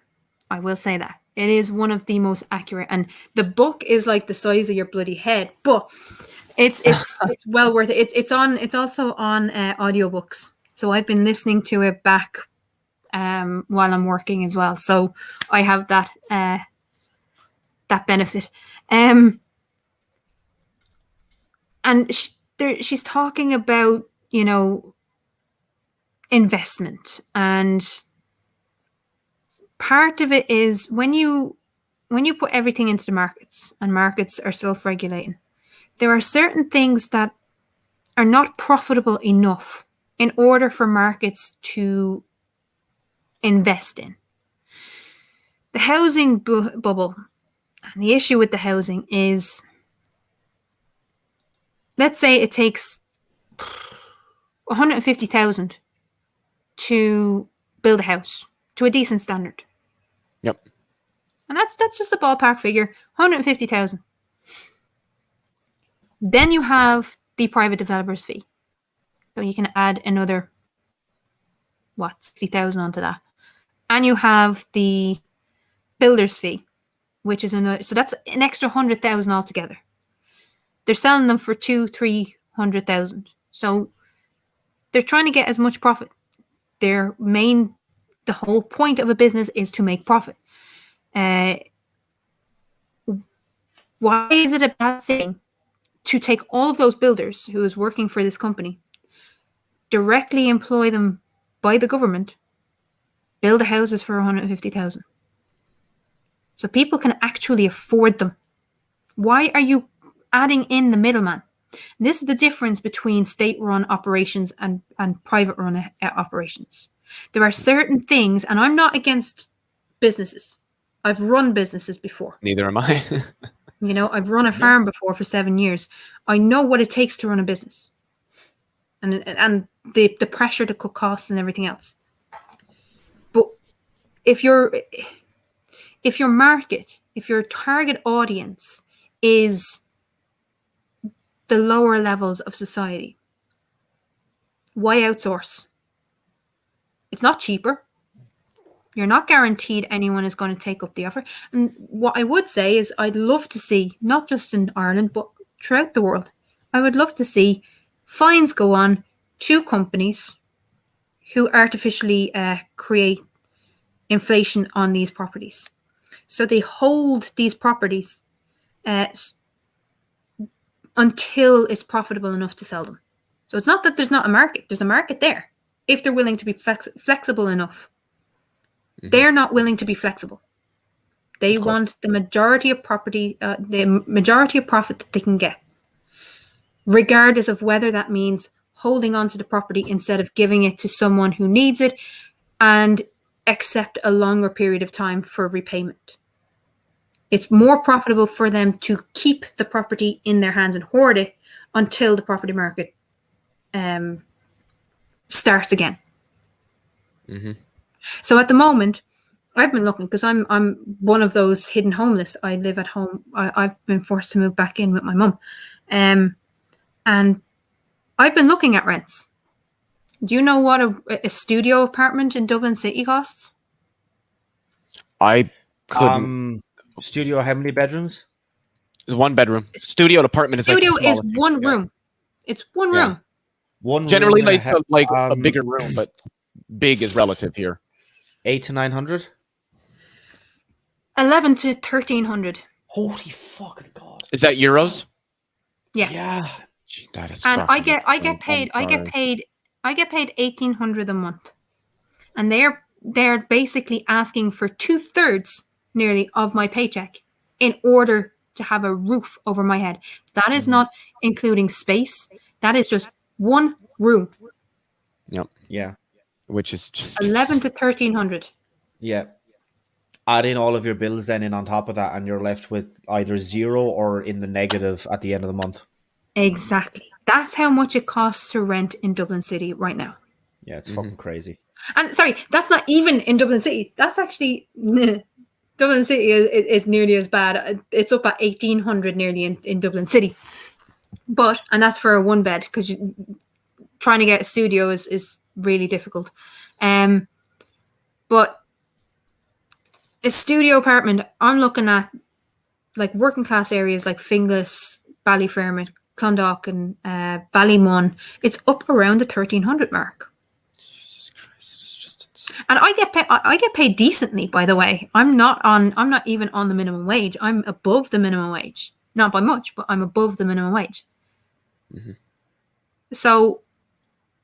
I will say that. It is one of the most accurate, and the book is like the size of your bloody head, but it's well worth it. It's also on audiobooks. So I've been listening to it back while I'm working as well. So I have that that benefit. And she's talking about, you know, investment, and part of it is when you put everything into the markets, and markets are self-regulating, there are certain things that are not profitable enough in order for markets to invest in. The housing bubble, and the issue with the housing is, let's say it takes 150,000 to build a house to a decent standard. Yep. And that's just a ballpark figure, 150,000. Then you have the private developer's fee. So you can add another, 60,000 onto that. And you have the builder's fee, which is another, so that's an extra 100,000 altogether. They're selling them for 200,000-300,000. So they're trying to get as much profit. The whole point of a business is to make profit. Why is it a bad thing to take all of those builders who is working for this company, directly employ them by the government, build houses for 150,000, so people can actually afford them? Why are you adding in the middleman? This is the difference between state-run operations and private-run operations. There are certain things, and I'm not against businesses. I've run businesses before. Neither am I. You know, I've run a farm before for 7 years. I know what it takes to run a business, and the pressure to cut costs and everything else. But if your target audience is the lower levels of society, why outsource? It's not cheaper. You're not guaranteed anyone is going to take up the offer. And what I would say is, I'd love to see, not just in Ireland, but throughout the world, I would love to see fines go on to companies who artificially create inflation on these properties. So they hold these properties until it's profitable enough to sell them. So it's not that there's not a market. There's a market there if they're willing to be flexible enough. Mm-hmm. They're not willing to be flexible. They Of course. want the majority of property, the majority of profit that they can get, regardless of whether that means holding on to the property instead of giving it to someone who needs it and accept a longer period of time for repayment. It's more profitable for them to keep the property in their hands and hoard it until the property market starts again. Mm-hmm. So at the moment, I've been looking because I'm one of those hidden homeless. I live at home. I've been forced to move back in with my mum, and I've been looking at rents. Do you know what a studio apartment in Dublin City costs? I couldn't. Studio, how many bedrooms? One bedroom. Studio apartment is like Studio the is smallest. one room. It's one Yeah. room. One Generally, room and like a bigger room, but big is relative here. 800 to 900. 11 to 1,300. Holy fucking god! Is that euros? Yes. Yeah. Gee, that is. And I fucking get paid insane. 1,800 a month, and they're basically asking for 2/3 nearly of my paycheck in order to have a roof over my head. That is not including space. That is just one room. Yep. Yeah. Which is just 11 to 1,300. Yeah. Add in all of your bills then in on top of that, and you're left with either zero or in the negative at the end of the month. Exactly. That's how much it costs to rent in Dublin City right now. Yeah, it's fucking crazy. And sorry, that's not even in Dublin City. That's actually Dublin City is nearly as bad. It's up at 1,800 nearly in Dublin City. And that's for a one bed because trying to get a studio is really difficult. But a studio apartment, I'm looking at like working class areas like Finglas, Ballyfermot, Clondalk, and Ballymun. It's up around the 1,300 mark. Jesus Christ, it's just insane. And I get paid decently, by the way. I'm not even on the minimum wage. I'm above the minimum wage. Not by much, but I'm above the minimum wage. Mm-hmm. So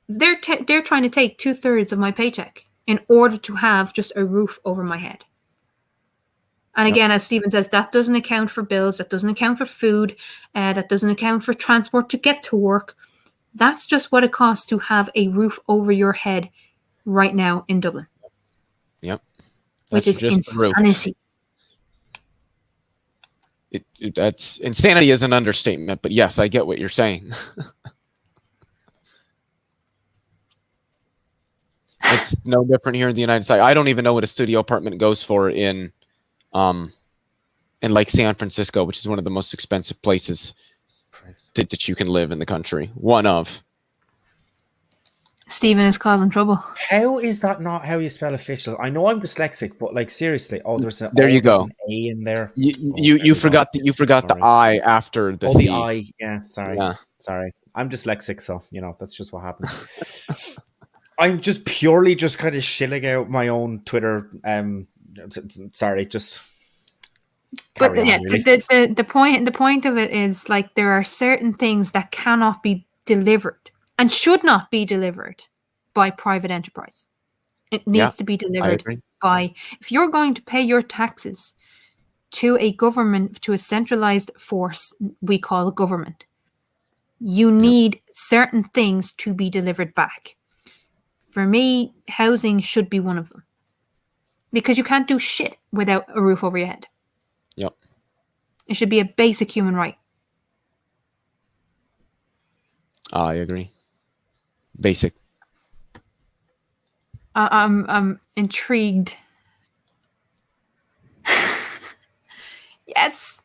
they're trying to take 2/3 of my paycheck in order to have just a roof over my head. And again, as Stephen says, that doesn't account for bills, that doesn't account for food, that doesn't account for transport to get to work. That's just what it costs to have a roof over your head right now in Dublin. Yep. Which is insanity. That's insanity is an understatement, but yes, I get what you're saying. It's no different here in the United States. I don't even know what a studio apartment goes for in like San Francisco, which is one of the most expensive places that you can live in the country. One of. Stephen is causing trouble. How is that not how you spell official? I know I'm dyslexic, but like seriously, there's an A in there. You forgot the I after the C. The I. Yeah, sorry. Yeah. Sorry. I'm dyslexic, so that's just what happens. I'm just purely just kind of shilling out my own Twitter. Sorry, just. But yeah, the point of it is like there are certain things that cannot be delivered and should not be delivered by private enterprise. It needs to be delivered by, if you're going to pay your taxes to a government, to a centralized force we call government, you need certain things to be delivered back. For me, housing should be one of them. Because you can't do shit without a roof over your head. Yep. It should be a basic human right. I agree. Basic. I'm intrigued. Yes.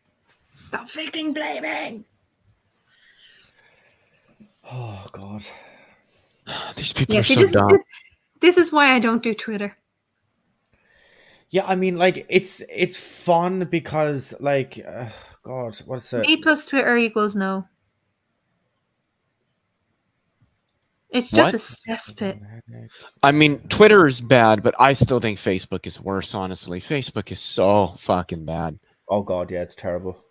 Stop victim blaming. Oh God. These people are so dumb. This is why I don't do Twitter. Yeah, I mean, like it's fun because, like, God, what's it? Me plus Twitter equals no. It's just a cesspit. I mean, Twitter is bad, but I still think Facebook is worse, honestly. Facebook is so fucking bad. Oh God, yeah, it's terrible.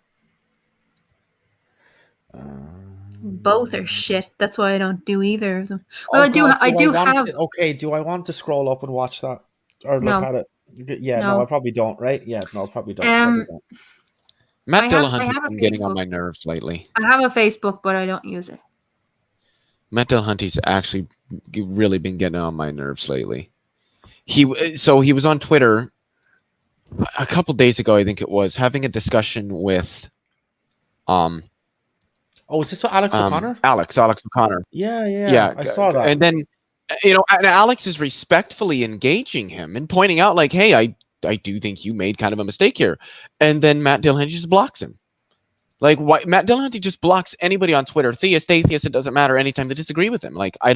Both are shit. That's why I don't do either of them. Well, I do have. Okay, do I want to scroll up and watch that or look at it? Yeah, no, No. I probably don't. Right? Yeah, no, I probably don't. Um, Probably don't. Matt I Dillahunty has have a been getting on Facebook. my nerves lately. I have a Facebook, but I don't use it. Matt Dillahunty's actually really been getting on my nerves lately. He was on Twitter a couple days ago, I think it was, having a discussion with Oh, is this what Alex O'Connor? Alex O'Connor. Yeah, I saw that. And then and Alex is respectfully engaging him and pointing out like, hey, I do think you made kind of a mistake here. And then Matt Dillahunty just blocks him. Like, why Matt Dillahunty just blocks anybody on Twitter, theist, atheist, it doesn't matter, anytime they disagree with him. Like, I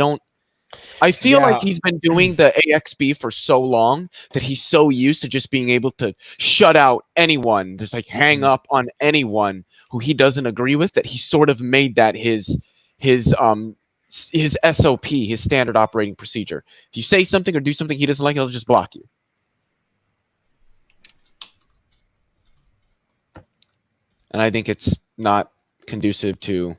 feel Yeah. like he's been doing the AXB for so long that he's so used to just being able to shut out anyone, just like hang up on anyone who he doesn't agree with, that he sort of made that his SOP, his standard operating procedure. If you say something or do something he doesn't like, he'll just block you. And I think it's not conducive to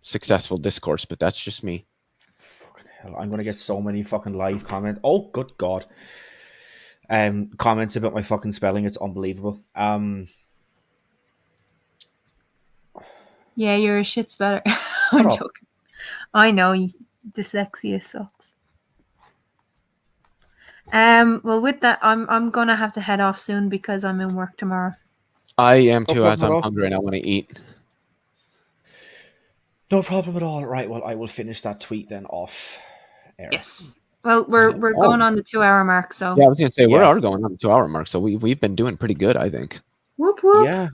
successful discourse, but that's just me. Fucking hell, I'm gonna get so many fucking live comments. Oh, good God. Comments about my fucking spelling. It's unbelievable. Yeah, you're a shit speller. Shut I'm up. joking. I know dyslexia sucks. Well, with that, I'm gonna have to head off soon because I'm in work tomorrow. I am No too, as problem at I'm all. hungry and I want to eat. No problem at all. Right, well, I will finish that tweet then off air. Yes. Well, we're going on the 2-hour mark, so Yeah, I was gonna say we Yeah. are going on the 2-hour mark, so we've been doing pretty good, I think. whoop whoop. Yeah.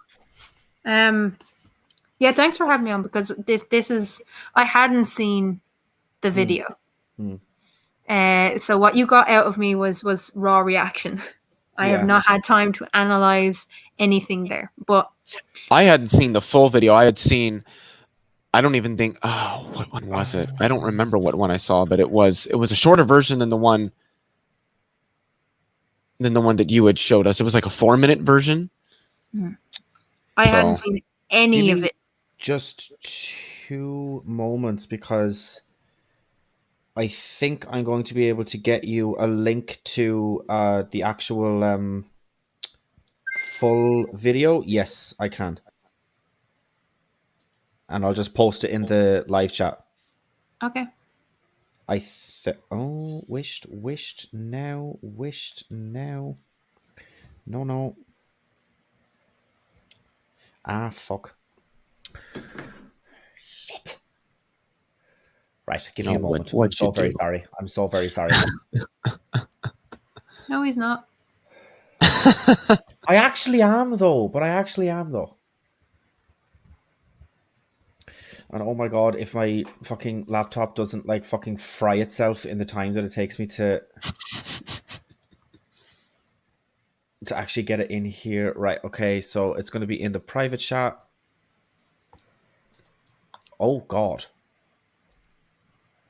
Yeah, thanks for having me on because this is I hadn't seen the video. So what you got out of me was raw reaction. I have Yeah. not had time to analyze anything there. But I hadn't seen the full video. I had seen, I don't even think, what one was it? I don't remember what one I saw, but it was a shorter version than the one that you had showed us. It was like a 4-minute version. I hadn't seen any Give of me it. Just 2 moments because I think I'm going to be able to get you a link to the actual full video. Yes, I can. And I'll just post it in the live chat. Okay. Wished now. No. Ah, fuck. Shit. Right, give me a moment. I'm so very sorry. I'm so very sorry. No, he's not. I actually am though. And oh my God, if my fucking laptop doesn't like fucking fry itself in the time that it takes me to actually get it in here. Right, okay, so it's going to be in the private chat. Oh God.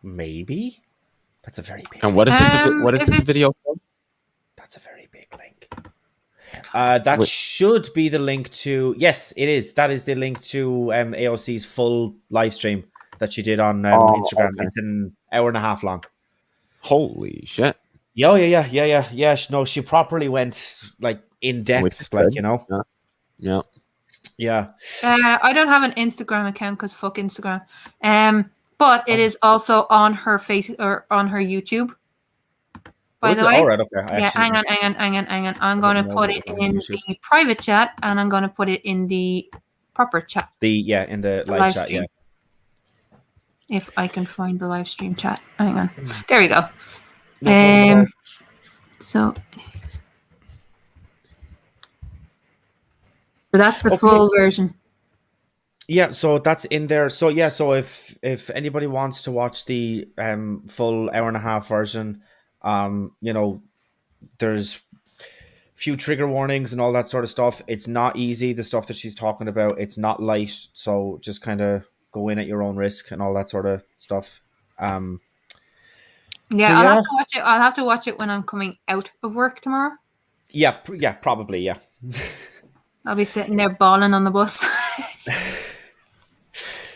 Maybe? That's a very big And what is this video called? That's a very big link. That should be the link to... Yes, it is. That is the link to AOC's full live stream that she did on Instagram. Okay. It's an hour and a half long. Holy shit. Yeah. No, she properly went like in depth, like, you know. Yeah. I don't have an Instagram account because fuck Instagram. But it is also on her face or on her YouTube. By the way, all right, okay. Yeah, hang on. I'm going to put it in the private chat and I'm going to put it in the proper chat. In the live chat, stream. Yeah. If I can find the live stream chat. Hang on. There we go. So that's the full version. Yeah, so that's in there. So yeah, so if anybody wants to watch the full hour and a half version, you know, there's few trigger warnings and all that sort of stuff. It's not easy, the stuff that she's talking about. It's not light, so just kind of go in at your own risk and all that sort of stuff. Yeah, I'll have to watch it. I'll have to watch it when I'm coming out of work tomorrow. Yeah, probably, yeah. I'll be sitting there bawling on the bus.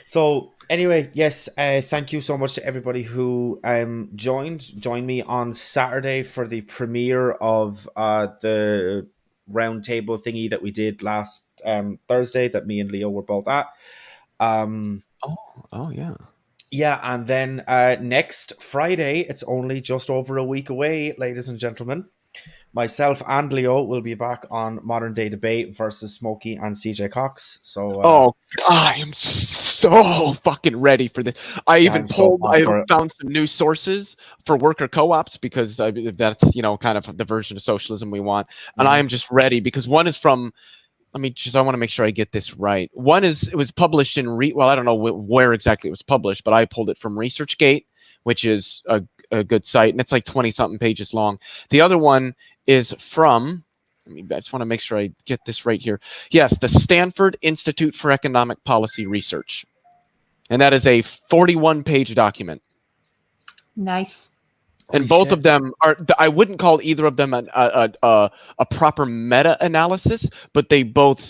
So Anyway, yes, thank you so much to everybody who joined me on Saturday for the premiere of the round table thingy that we did last Thursday that me and Leo were both at. Oh yeah. Yeah, and then next Friday, it's only just over a week away, ladies and gentlemen. Myself and Leo will be back on Modern Day Debate versus Smokey and CJ Cox. So, Oh, I am so fucking ready for this. I even I'm so pumped I for it. found some new sources for worker co-ops because that's kind of the version of socialism we want, and I am just ready because one is from. I want to make sure I get this right. One it was published in well, I don't know where exactly it was published, but I pulled it from ResearchGate, which is a good site, and it's like 20 something pages long. The other one is from. I just want to make sure I get this right here. Yes, the Stanford Institute for Economic Policy Research. And that is a 41-page document. Nice. And both of them are, I wouldn't call either of them a proper meta-analysis, but they both,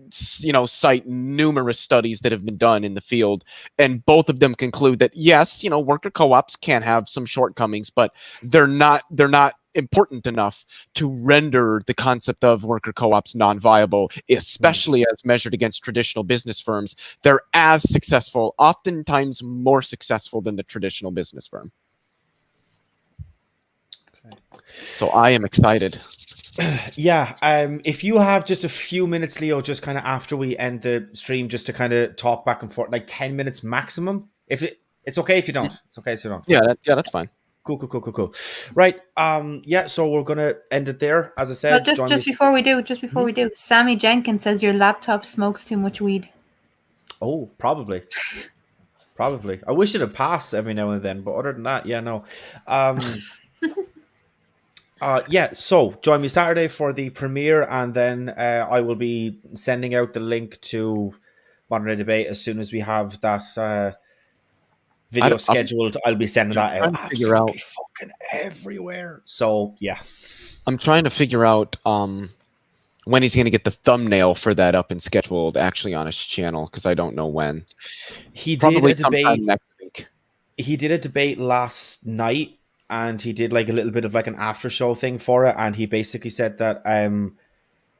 cite numerous studies that have been done in the field. And both of them conclude that, yes, worker co-ops can have some shortcomings, but they're not important enough to render the concept of worker co-ops non-viable, especially as measured against traditional business firms. They're as successful, oftentimes more successful than the traditional business firm. So I am excited. Yeah, if you have just a few minutes, Leo, just kind of after we end the stream, just to kind of talk back and forth, like 10 minutes maximum. It's okay if you don't. It's okay if you don't. Yeah, that's fine. Cool. Right. Yeah. So we're gonna end it there. As I said, But just before we do, Sammy Jenkins says your laptop smokes too much weed. Oh, probably. I wish it'd pass every now and then, but other than that, yeah, no. Yeah, so join me Saturday for the premiere, and then I will be sending out the link to Modern Day Debate as soon as we have that video scheduled. I'll be sending that out absolutely fucking everywhere. So, yeah. I'm trying to figure out when he's going to get the thumbnail for that up and scheduled actually on his channel, because I don't know when. He Probably did a debate next week. He did a debate last night, and he did like a little bit of like an after show thing for it, and he basically said that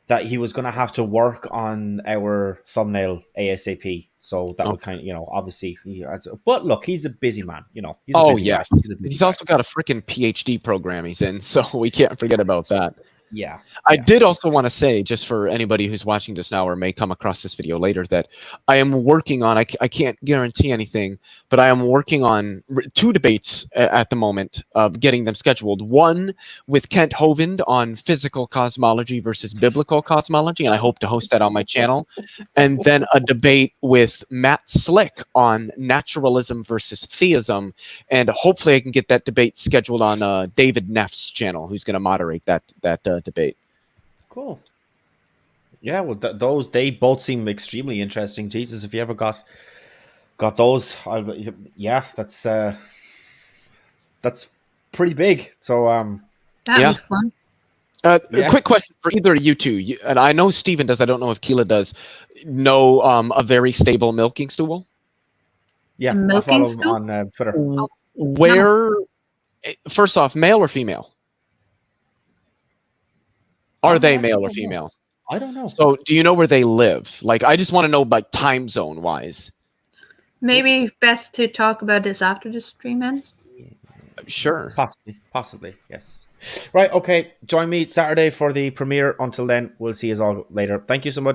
that he was going to have to work on our thumbnail ASAP. So that would kind of, obviously, but look, he's a busy man, He's a busy guy. He's also got a freaking PhD program he's in, so we can't forget about that. Yeah. I did also want to say, just for anybody who's watching this now or may come across this video later, that I am working on, I can't guarantee anything, but I am working on 2 debates at the moment of getting them scheduled. One with Kent Hovind on physical cosmology versus biblical cosmology, and I hope to host that on my channel. And then a debate with Matt Slick on naturalism versus theism, and hopefully I can get that debate scheduled on David Neff's channel, who's going to moderate that debate. Cool. Yeah, well, they both seem extremely interesting. Jesus, if you ever got those, that's pretty big. So that'd be fun. A quick question for either of you two, and I know Steven does. I don't know if Keela does. Know a very stable milking stool? Yeah, I follow him on Twitter. Where, first off, male or female? Are they male or female? I don't know. So, do you know where they live? Like, I just want to know, like, time zone wise. Maybe best to talk about this after the stream ends. Sure. Possibly, yes. Right, okay. Join me Saturday for the premiere. Until then, we'll see you all later. Thank you so much.